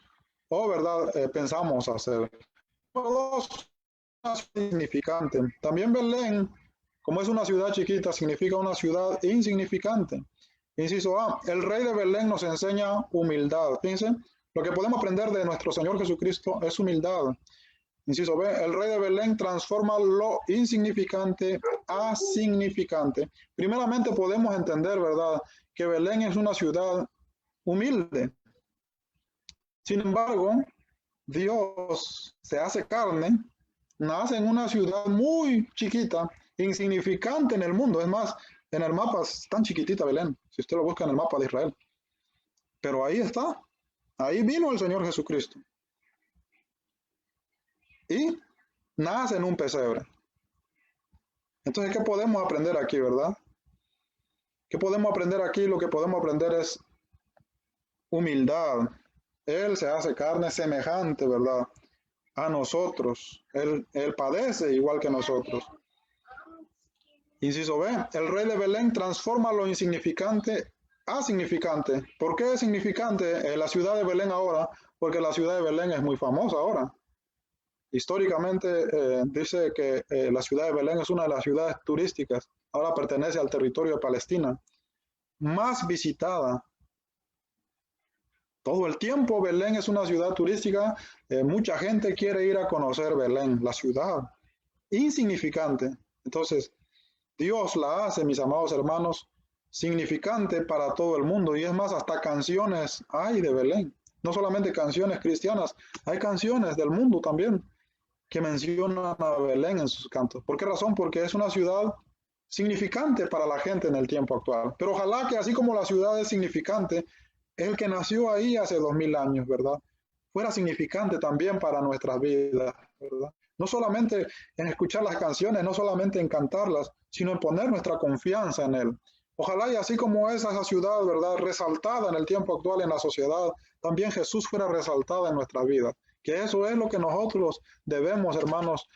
o, ¿verdad?, pensamos hacer. Dos, insignificante. También Belén, como es una ciudad chiquita, significa una ciudad insignificante. Inciso A, el rey de Belén nos enseña humildad. Fíjense, lo que podemos aprender de nuestro Señor Jesucristo es humildad. Inciso B, el rey de Belén transforma lo insignificante a significante. Primeramente podemos entender, ¿verdad?, que Belén es una ciudad humilde. Sin embargo, Dios se hace carne, nace en una ciudad muy chiquita, insignificante en el mundo. Es más, en el mapa es tan chiquitita Belén, si usted lo busca en el mapa de Israel. Pero ahí está, ahí vino el Señor Jesucristo. Y nace en un pesebre. Entonces, ¿qué podemos aprender aquí, verdad? ¿Qué podemos aprender aquí? Lo que podemos aprender es humildad. Él se hace carne semejante, ¿verdad?, a nosotros. Él padece igual que nosotros. Inciso B, el rey de Belén transforma lo insignificante a significante. ¿Por qué es significante la ciudad de Belén ahora? Porque la ciudad de Belén es muy famosa ahora. Históricamente dice que la ciudad de Belén es una de las ciudades turísticas, ahora pertenece al territorio de Palestina, más visitada. Todo el tiempo Belén es una ciudad turística, mucha gente quiere ir a conocer Belén, la ciudad, insignificante. Entonces, Dios la hace, mis amados hermanos, significante para todo el mundo. Y es más, hasta canciones hay de Belén. No solamente canciones cristianas, hay canciones del mundo también que mencionan a Belén en sus cantos. ¿Por qué razón? Porque es una ciudad significante para la gente en el tiempo actual. Pero ojalá que así como la ciudad es significante, el que nació ahí hace 2000 años, ¿verdad?, fuera significante también para nuestras vidas, ¿verdad? No solamente en escuchar las canciones, no solamente en cantarlas, sino en poner nuestra confianza en Él. Ojalá y así como es esa ciudad, ¿verdad?, resaltada en el tiempo actual en la sociedad, también Jesús fuera resaltada en nuestras vidas. Que eso es lo que nosotros debemos, hermanos,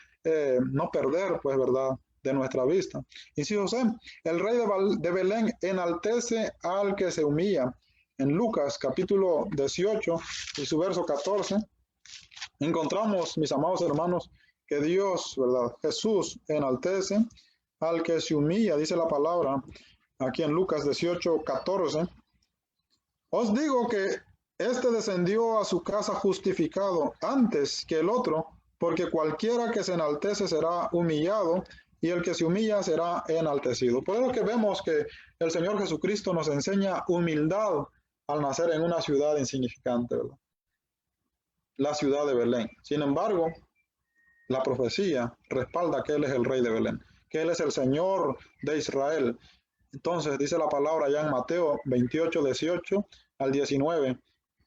no perder, pues, ¿verdad?, de nuestra vista. Inciso C, el rey de Belén enaltece al que se humilla. En Lucas capítulo 18 y su verso 14, encontramos, mis amados hermanos, que Dios, ¿verdad?, Jesús enaltece al que se humilla, dice la palabra aquí en Lucas 18, 14. Os digo que este descendió a su casa justificado antes que el otro, porque cualquiera que se enaltece será humillado, y el que se humilla será enaltecido. Por eso que vemos que el Señor Jesucristo nos enseña humildad al nacer en una ciudad insignificante, ¿verdad?, la ciudad de Belén. Sin embargo, la profecía respalda que Él es el rey de Belén, que Él es el Señor de Israel. Entonces dice la palabra ya en Mateo 28, 18 al 19,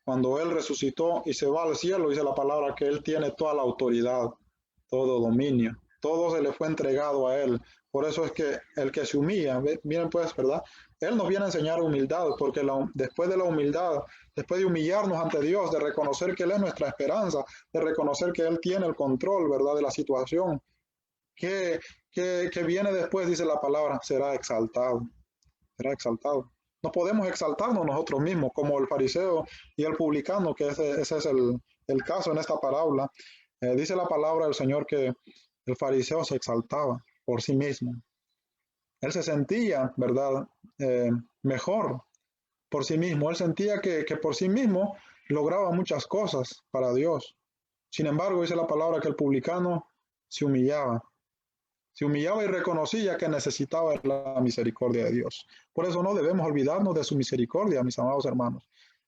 cuando Él resucitó y se va al cielo, dice la palabra que Él tiene toda la autoridad, todo dominio, todo se le fue entregado a Él. Por eso es que el que se humilla, miren pues, ¿verdad?, Él nos viene a enseñar humildad, porque después de la humildad, después de humillarnos ante Dios, de reconocer que Él es nuestra esperanza, de reconocer que Él tiene el control, ¿verdad?, de la situación, que viene después, dice la palabra, será exaltado, será exaltado. No podemos exaltarnos nosotros mismos, como el fariseo y el publicano, que ese es el caso en esta parábola. Dice la palabra del Señor que el fariseo se exaltaba por sí mismo. Él se sentía, ¿verdad? Mejor por sí mismo. Él sentía que por sí mismo lograba muchas cosas para Dios. Sin embargo, dice la palabra que el publicano se humillaba. Se humillaba y reconocía que necesitaba la misericordia de Dios. Por eso no debemos olvidarnos de su misericordia, mis amados hermanos.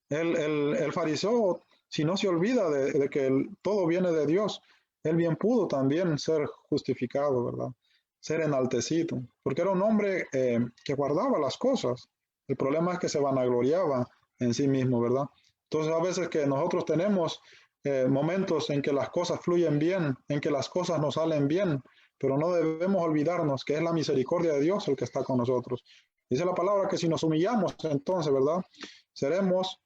El fariseo, si no se olvida de que todo viene de Dios, él bien pudo también ser justificado, ¿verdad? Ser enaltecido, porque era un hombre que guardaba las cosas. El problema es que se vanagloriaba en sí mismo, ¿verdad? Entonces a veces que nosotros tenemos momentos en que las cosas fluyen bien, en que las cosas nos salen bien, pero no debemos olvidarnos que es la misericordia de Dios el que está con nosotros. Dice la palabra que si nos humillamos, entonces, ¿verdad? Seremos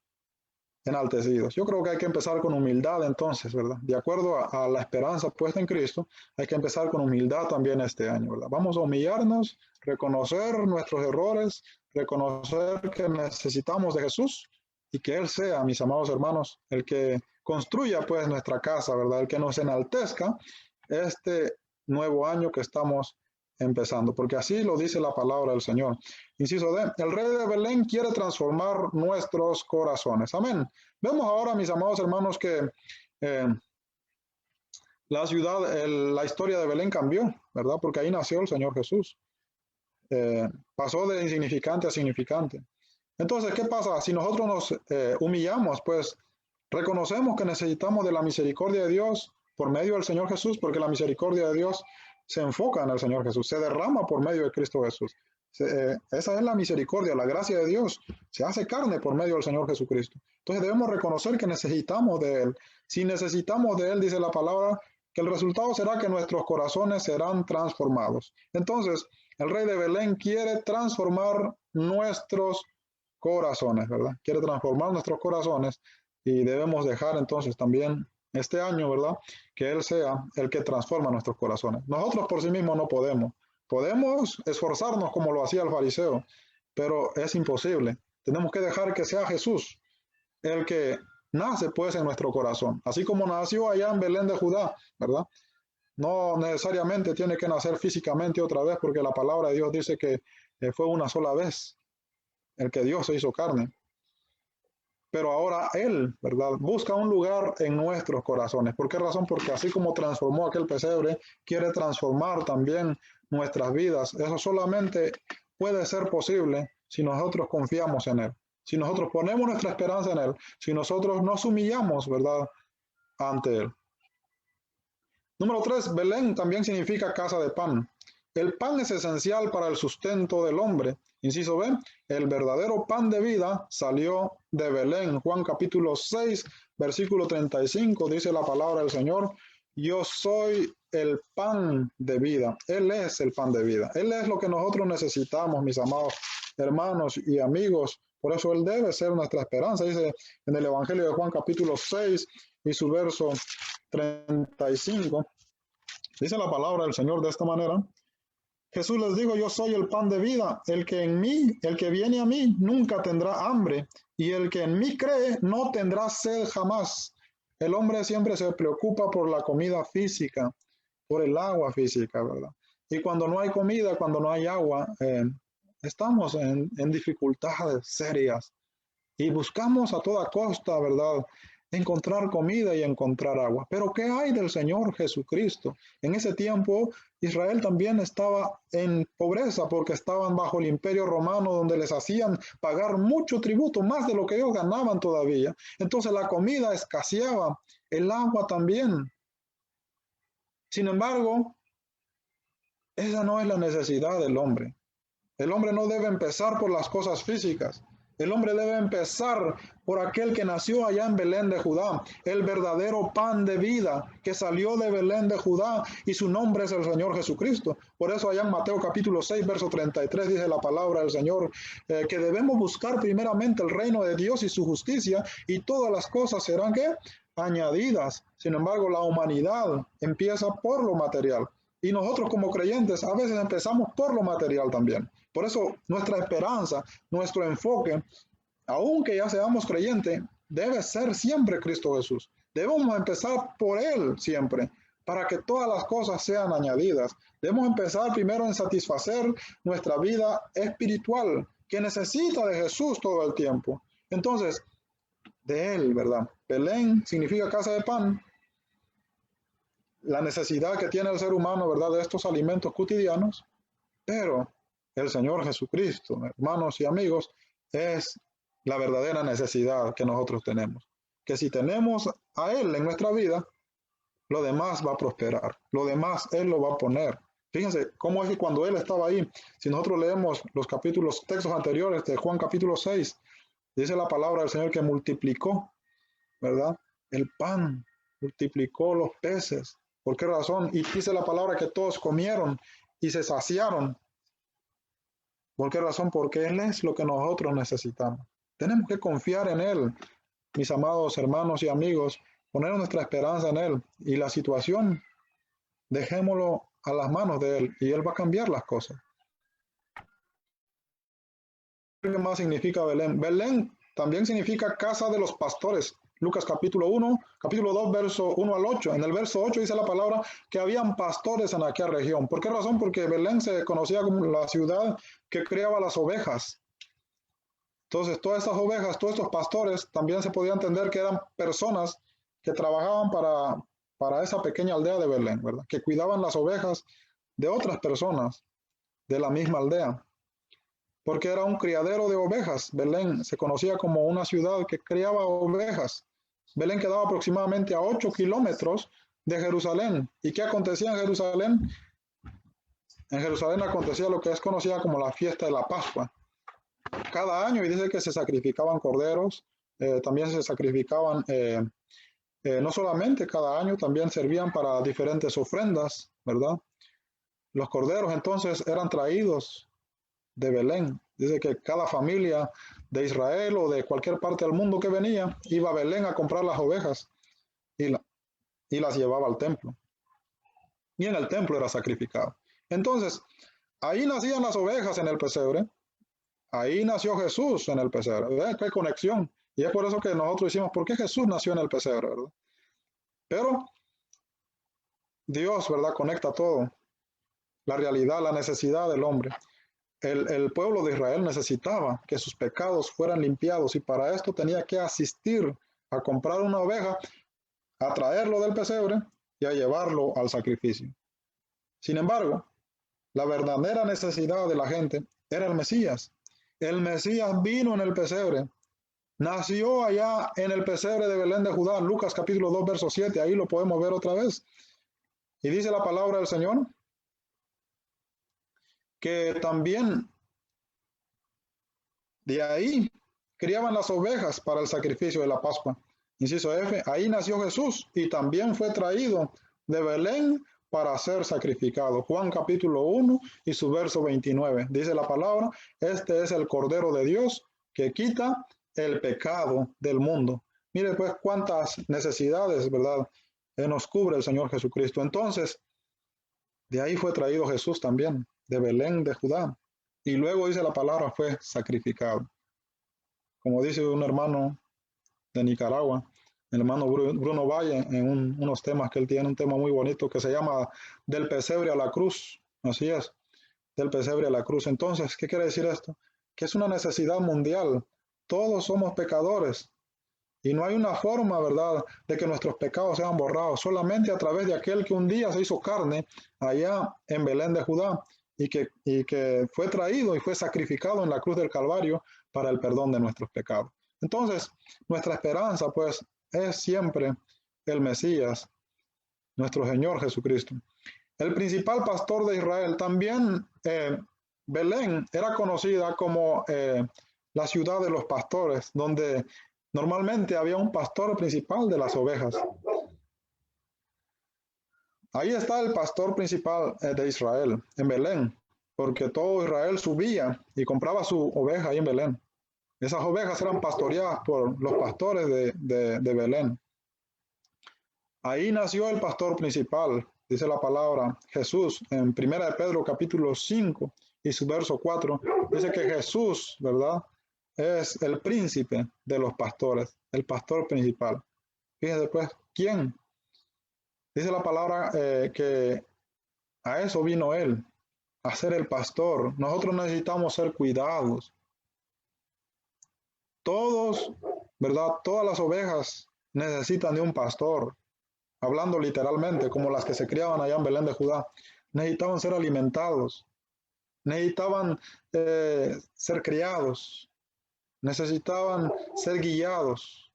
enaltecidos. Yo creo que hay que empezar con humildad entonces, ¿verdad? De acuerdo a la esperanza puesta en Cristo, hay que empezar con humildad también este año, ¿verdad? Vamos a humillarnos, reconocer nuestros errores, reconocer que necesitamos de Jesús y que Él sea, mis amados hermanos, el que construya pues nuestra casa, ¿verdad? El que nos enaltezca este nuevo año que estamos empezando, porque así lo dice la palabra del Señor. Inciso D, el rey de Belén quiere transformar nuestros corazones. Amén. Vemos ahora, mis amados hermanos, que la ciudad, la historia de Belén cambió, ¿verdad? Porque ahí nació el Señor Jesús. Pasó de insignificante a significante. Entonces, ¿qué pasa? Si nosotros nos humillamos, pues reconocemos que necesitamos de la misericordia de Dios por medio del Señor Jesús, porque la misericordia de Dios se enfoca en el Señor Jesús, se derrama por medio de Cristo Jesús. Esa es la misericordia, la gracia de Dios se hace carne por medio del Señor Jesucristo. Entonces debemos reconocer que necesitamos de Él. Si necesitamos de Él, dice la palabra, que el resultado será que nuestros corazones serán transformados. Entonces, el rey de Belén quiere transformar nuestros corazones, ¿verdad? Quiere transformar nuestros corazones y debemos dejar entonces también este año, ¿verdad? Que Él sea el que transforma nuestros corazones. Nosotros por sí mismos no podemos. Podemos esforzarnos como lo hacía el fariseo, pero es imposible. Tenemos que dejar que sea Jesús el que nace pues en nuestro corazón, así como nació allá en Belén de Judá, ¿verdad? No necesariamente tiene que nacer físicamente otra vez, porque la palabra de Dios dice que fue una sola vez el que Dios se hizo carne. Pero ahora Él, ¿verdad? Busca un lugar en nuestros corazones. ¿Por qué razón? Porque así como transformó aquel pesebre, quiere transformar también nuestras vidas. Eso solamente puede ser posible si nosotros confiamos en Él, si nosotros ponemos nuestra esperanza en Él, si nosotros nos humillamos, ¿verdad?, ante Él. Número 3, Belén también significa casa de pan. El pan es esencial para el sustento del hombre. Inciso B, el verdadero pan de vida salió de Belén. Juan capítulo 6, versículo 35, dice la palabra del Señor, yo soy el pan de vida. Él es el pan de vida. Él es lo que nosotros necesitamos, mis amados hermanos y amigos. Por eso Él debe ser nuestra esperanza. Dice en el Evangelio de Juan capítulo 6 y su verso 35, dice la palabra del Señor de esta manera. Jesús les dijo, yo soy el pan de vida, el que viene a mí nunca tendrá hambre, y el que en mí cree no tendrá sed jamás. El hombre siempre se preocupa por la comida física, por el agua física, ¿verdad? Y cuando no hay comida, cuando no hay agua, estamos en dificultades serias y buscamos a toda costa, ¿verdad?, encontrar comida y encontrar agua. Pero ¿qué hay del Señor Jesucristo? En ese tiempo Israel también estaba en pobreza porque estaban bajo el imperio romano, donde les hacían pagar mucho tributo, más de lo que ellos ganaban todavía. Entonces la comida escaseaba, el agua también. Sin embargo, esa no es la necesidad del hombre. El hombre no debe empezar por las cosas físicas. El hombre debe empezar por aquel que nació allá en Belén de Judá, el verdadero pan de vida que salió de Belén de Judá, y su nombre es el Señor Jesucristo. Por eso allá en Mateo capítulo 6, verso 33 dice la palabra del Señor, que debemos buscar primeramente el reino de Dios y su justicia, y todas las cosas serán ¿qué? Añadidas. Sin embargo, la humanidad empieza por lo material. Y nosotros como creyentes a veces empezamos por lo material también. Por eso nuestra esperanza, nuestro enfoque, aunque ya seamos creyentes, debe ser siempre Cristo Jesús. Debemos empezar por Él siempre, para que todas las cosas sean añadidas. Debemos empezar primero en satisfacer nuestra vida espiritual, que necesita de Jesús todo el tiempo. Entonces, de Él, ¿verdad? Belén significa casa de pan. La necesidad que tiene el ser humano, ¿verdad?, de estos alimentos cotidianos, pero el Señor Jesucristo, hermanos y amigos, es la verdadera necesidad que nosotros tenemos. Que si tenemos a Él en nuestra vida, lo demás va a prosperar, lo demás Él lo va a poner. Fíjense cómo es que cuando Él estaba ahí, si nosotros leemos los textos anteriores de Juan capítulo 6, dice la palabra del Señor que multiplicó, ¿verdad?, el pan, multiplicó los peces. ¿Por qué razón? Y dice la palabra que todos comieron y se saciaron. ¿Por qué razón? Porque Él es lo que nosotros necesitamos. Tenemos que confiar en Él, mis amados hermanos y amigos, poner nuestra esperanza en Él. Y la situación, dejémoslo a las manos de Él y Él va a cambiar las cosas. ¿Qué más significa Belén? Belén también significa casa de los pastores. Lucas capítulo 2, verso 1 al 8. En el verso 8 dice la palabra que habían pastores en aquella región. ¿Por qué razón? Porque Belén se conocía como la ciudad que criaba las ovejas. Entonces, todas estas ovejas, todos estos pastores, también se podía entender que eran personas que trabajaban para esa pequeña aldea de Belén, ¿verdad? Que cuidaban las ovejas de otras personas de la misma aldea. Porque era un criadero de ovejas. Belén se conocía como una ciudad que criaba ovejas. Belén quedaba aproximadamente a 8 kilómetros de Jerusalén. ¿Y qué acontecía en Jerusalén? En Jerusalén acontecía lo que es conocida como la fiesta de la Pascua. Cada año, y dice que se sacrificaban corderos, también se sacrificaban, no solamente cada año, también servían para diferentes ofrendas, ¿verdad? Los corderos entonces eran traídos de Belén. Dice que cada familia de Israel o de cualquier parte del mundo que venía, iba a Belén a comprar las ovejas y las llevaba al templo. Y en el templo era sacrificado. Entonces, ahí nacían las ovejas en el pesebre. Ahí nació Jesús en el pesebre. ¿Ven qué conexión? Y es por eso que nosotros decimos, ¿por qué Jesús nació en el pesebre, verdad? Pero Dios, ¿verdad?, conecta todo. La realidad, la necesidad del hombre. El pueblo de Israel necesitaba que sus pecados fueran limpiados y para esto tenía que asistir a comprar una oveja, a traerlo del pesebre y a llevarlo al sacrificio. Sin embargo, la verdadera necesidad de la gente era el Mesías. El Mesías vino en el pesebre, nació allá en el pesebre de Belén de Judá, Lucas capítulo 2, verso 7, ahí lo podemos ver otra vez. Y dice la palabra del Señor que también de ahí criaban las ovejas para el sacrificio de la Pascua. Inciso F, ahí nació Jesús y también fue traído de Belén para ser sacrificado. Juan capítulo 1 y su verso 29. Dice la palabra, este es el Cordero de Dios que quita el pecado del mundo. Mire pues cuántas necesidades, ¿verdad?, nos cubre el Señor Jesucristo. Entonces, de ahí fue traído Jesús también, de Belén de Judá. Y luego dice la palabra, fue sacrificado. Como dice un hermano de Nicaragua, el hermano Bruno Valle, en unos temas que él tiene, un tema muy bonito que se llama Del pesebre a la cruz. Así es, del pesebre a la cruz. Entonces, ¿qué quiere decir esto? Que es una necesidad mundial. Todos somos pecadores. Y no hay una forma, ¿verdad?, de que nuestros pecados sean borrados. Solamente a través de aquel que un día se hizo carne allá en Belén de Judá y que fue traído y fue sacrificado en la cruz del Calvario para el perdón de nuestros pecados. Entonces, nuestra esperanza, pues, es siempre el Mesías, nuestro Señor Jesucristo. El principal pastor de Israel, también Belén era conocida como la ciudad de los pastores, donde normalmente había un pastor principal de las ovejas. Ahí está el pastor principal de Israel, en Belén, porque todo Israel subía y compraba su oveja ahí en Belén. Esas ovejas eran pastoreadas por los pastores de Belén. Ahí nació el pastor principal, dice la palabra Jesús, en 1 de Pedro capítulo 5 y su verso 4, dice que Jesús, ¿verdad?, es el príncipe de los pastores, el pastor principal. Fíjense pues, ¿quién? Dice la palabra que a eso vino él, a ser el pastor. Nosotros necesitamos ser cuidados. Todos, ¿verdad? Todas las ovejas necesitan de un pastor. Hablando literalmente, como las que se criaban allá en Belén de Judá. Necesitaban ser alimentados. Necesitaban ser criados. Necesitaban ser guiados.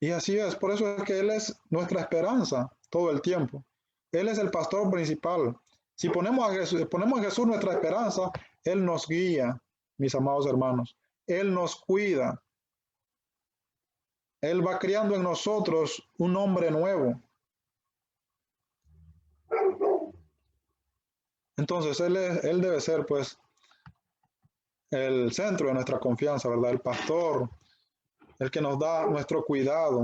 Y así es, por eso es que Él es nuestra esperanza todo el tiempo. Él es el pastor principal. Si ponemos en Jesús nuestra esperanza, Él nos guía, mis amados hermanos. Él nos cuida. Él va criando en nosotros un hombre nuevo. Entonces, Él debe ser, pues, el centro de nuestra confianza, ¿verdad? El pastor, el que nos da nuestro cuidado.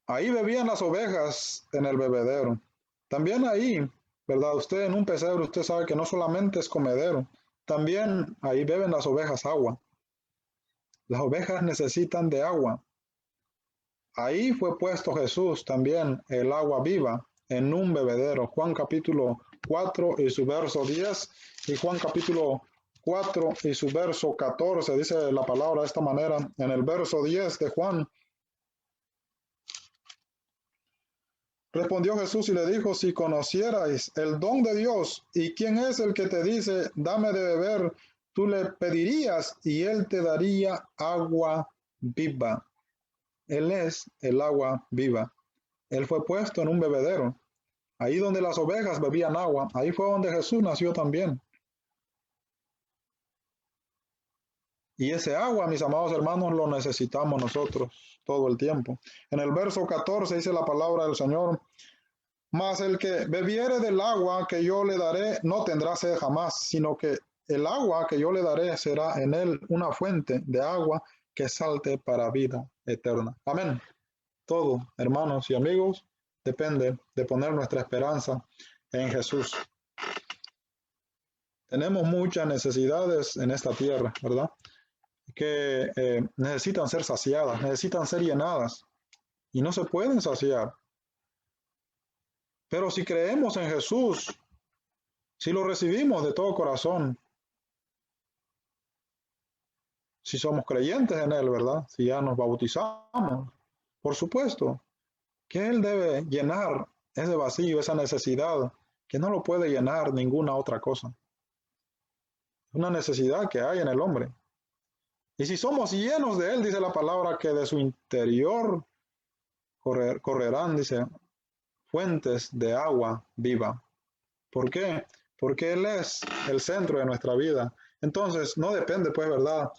Ahí bebían las ovejas en el bebedero. También ahí, ¿verdad? Usted en un pesebre, usted sabe que no solamente es comedero, también ahí beben las ovejas agua. Las ovejas necesitan de agua. Ahí fue puesto Jesús también, el agua viva, en un bebedero. Juan capítulo 4 y su verso 10 y Juan capítulo 4 y su verso 14, dice la palabra de esta manera, en el verso 10 de Juan. Respondió Jesús y le dijo, si conocierais el don de Dios y quién es el que te dice, dame de beber, tú le pedirías y él te daría agua viva. Él es el agua viva. Él fue puesto en un bebedero. Ahí donde las ovejas bebían agua, ahí fue donde Jesús nació también. Y ese agua, mis amados hermanos, lo necesitamos nosotros todo el tiempo. En el verso 14 dice la palabra del Señor, mas el que bebiere del agua que yo le daré no tendrá sed jamás, sino que el agua que yo le daré será en él una fuente de agua que salte para vida eterna. Amén. Todo, hermanos y amigos, depende de poner nuestra esperanza en Jesús. Tenemos muchas necesidades en esta tierra, ¿verdad? Que necesitan ser saciadas, necesitan ser llenadas y no se pueden saciar. Pero si creemos en Jesús, si lo recibimos de todo corazón, si somos creyentes en Él, ¿verdad? Si ya nos bautizamos, por supuesto que Él debe llenar ese vacío, esa necesidad, que no lo puede llenar ninguna otra cosa. Una necesidad que hay en el hombre. Y si somos llenos de Él, dice la palabra, que de su interior correrán, dice, fuentes de agua viva. ¿Por qué? Porque Él es el centro de nuestra vida. Entonces, no depende, pues, ¿verdad?,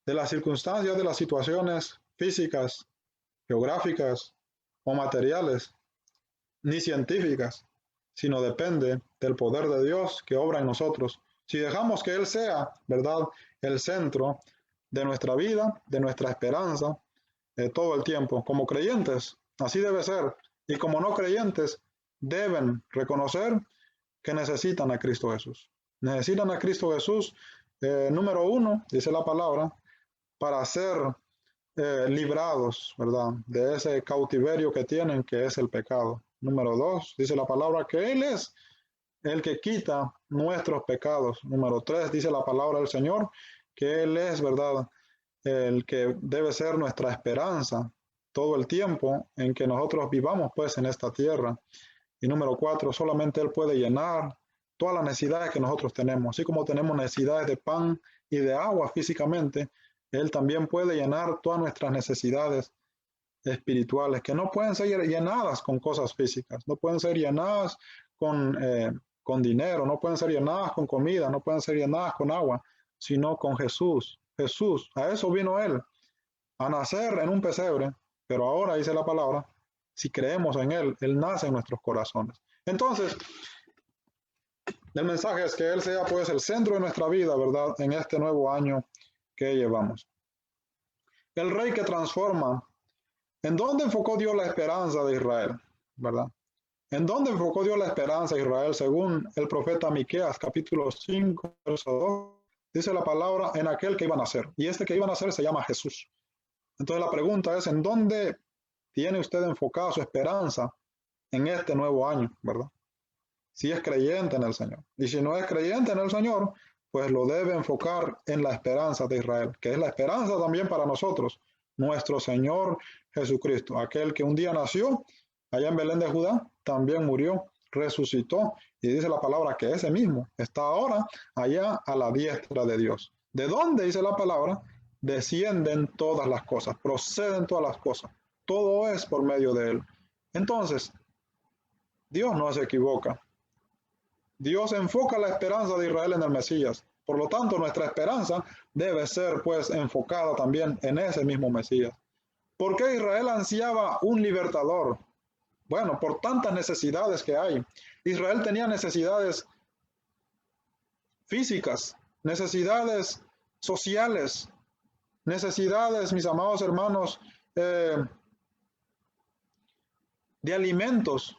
de las circunstancias, de las situaciones físicas, geográficas o materiales, ni científicas, sino depende del poder de Dios que obra en nosotros. Si dejamos que Él sea, ¿verdad?, el centro de nuestra vida, de nuestra esperanza, todo el tiempo. Como creyentes, así debe ser. Y como no creyentes, deben reconocer que necesitan a Cristo Jesús. Necesitan a Cristo Jesús, número uno, dice la palabra, para ser librados, ¿verdad?, de ese cautiverio que tienen, que es el pecado. Número dos, dice la palabra que Él es el que quita nuestros pecados. Número tres, dice la palabra del Señor, que Él es, ¿verdad?, el que debe ser nuestra esperanza todo el tiempo en que nosotros vivamos, pues, en esta tierra. Y número cuatro, solamente Él puede llenar todas las necesidades que nosotros tenemos. Así como tenemos necesidades de pan y de agua físicamente, Él también puede llenar todas nuestras necesidades espirituales, que no pueden ser llenadas con cosas físicas, no pueden ser llenadas con dinero, no pueden ser llenadas con comida, no pueden ser llenadas con agua, sino con Jesús. Jesús, a eso vino Él, a nacer en un pesebre, pero ahora dice la palabra, si creemos en Él, Él nace en nuestros corazones. Entonces, el mensaje es que Él sea pues el centro de nuestra vida, ¿verdad?, en este nuevo año que llevamos. El Rey que transforma. ¿En dónde enfocó Dios la esperanza de Israel? ¿Verdad? ¿En dónde enfocó Dios la esperanza de Israel? Según el profeta Miqueas, capítulo 5, verso 2, dice la palabra, en aquel que iba a nacer. Y este que iba a nacer se llama Jesús. Entonces la pregunta es, ¿en dónde tiene usted enfocada su esperanza en este nuevo año, verdad? Si es creyente en el Señor. Y si no es creyente en el Señor, pues lo debe enfocar en la esperanza de Israel, que es la esperanza también para nosotros, nuestro Señor Jesucristo, aquel que un día nació allá en Belén de Judá, también murió, resucitó, y dice la palabra que ese mismo está ahora allá a la diestra de Dios. ¿De dónde dice la palabra? Descienden todas las cosas, proceden todas las cosas, todo es por medio de Él. Entonces, Dios no se equivoca. Dios enfoca la esperanza de Israel en el Mesías. Por lo tanto, nuestra esperanza debe ser pues enfocada también en ese mismo Mesías. ¿Por qué Israel ansiaba un libertador? Bueno, por tantas necesidades que hay. Israel tenía necesidades físicas, necesidades sociales, necesidades, mis amados hermanos, de alimentos,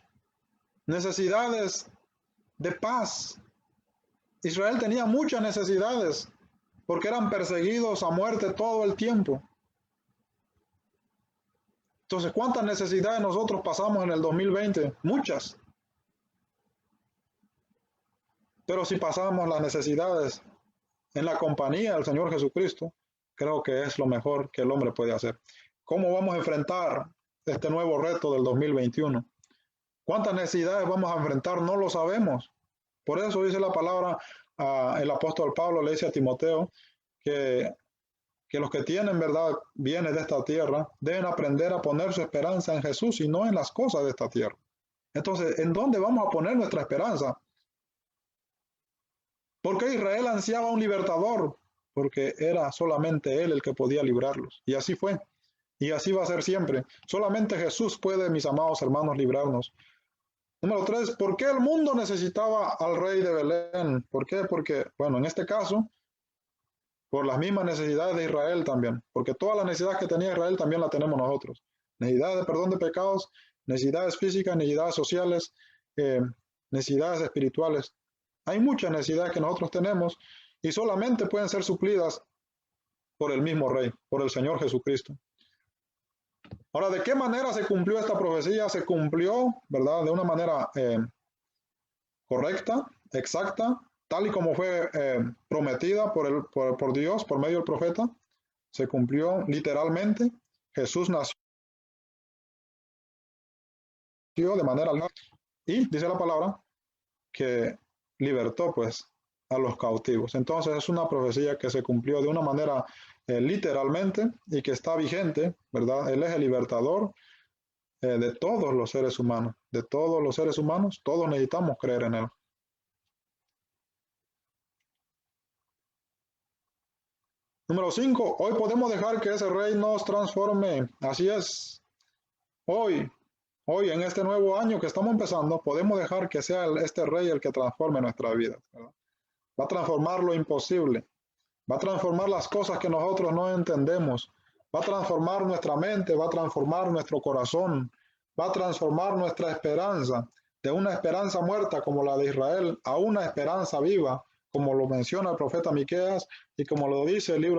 necesidades de paz. Israel tenía muchas necesidades porque eran perseguidos a muerte todo el tiempo. Entonces, ¿cuántas necesidades nosotros pasamos en el 2020? Muchas. Pero si pasamos las necesidades en la compañía del Señor Jesucristo, creo que es lo mejor que el hombre puede hacer. ¿Cómo vamos a enfrentar este nuevo reto del 2021? ¿Cuántas necesidades vamos a enfrentar? No lo sabemos. Por eso dice la palabra, el apóstol Pablo le dice a Timoteo que los que tienen, verdad, bienes de esta tierra, deben aprender a poner su esperanza en Jesús y no en las cosas de esta tierra. Entonces, ¿en dónde vamos a poner nuestra esperanza? ¿Por qué Israel ansiaba un libertador? Porque era solamente Él el que podía librarlos. Y así fue. Y así va a ser siempre. Solamente Jesús puede, mis amados hermanos, librarnos. Número 3, ¿por qué el mundo necesitaba al rey de Belén? ¿Por qué? Porque, bueno, en este caso, por las mismas necesidades de Israel también, porque todas las necesidades que tenía Israel también las tenemos nosotros. Necesidades de perdón de pecados, necesidades físicas, necesidades sociales, necesidades espirituales. Hay muchas necesidades que nosotros tenemos y solamente pueden ser suplidas por el mismo Rey, por el Señor Jesucristo. Ahora, ¿de qué manera se cumplió esta profecía? Se cumplió, ¿verdad? De una manera correcta, exacta, tal y como fue prometida por Dios, por medio del profeta. Se cumplió literalmente. Jesús nació de manera y dice la palabra que libertó pues a los cautivos. Entonces es una profecía que se cumplió de una manera literalmente y que está vigente, ¿verdad? Él es el libertador de todos los seres humanos, de todos los seres humanos, todos necesitamos creer en Él. Número 5, hoy podemos dejar que ese rey nos transforme. Así es, hoy en este nuevo año que estamos empezando, podemos dejar que sea este rey el que transforme nuestra vida, ¿verdad? Va a transformar lo imposible, va a transformar las cosas que nosotros no entendemos, va a transformar nuestra mente, va a transformar nuestro corazón, va a transformar nuestra esperanza, de una esperanza muerta como la de Israel a una esperanza viva, como lo menciona el profeta Miqueas y como lo dice el libro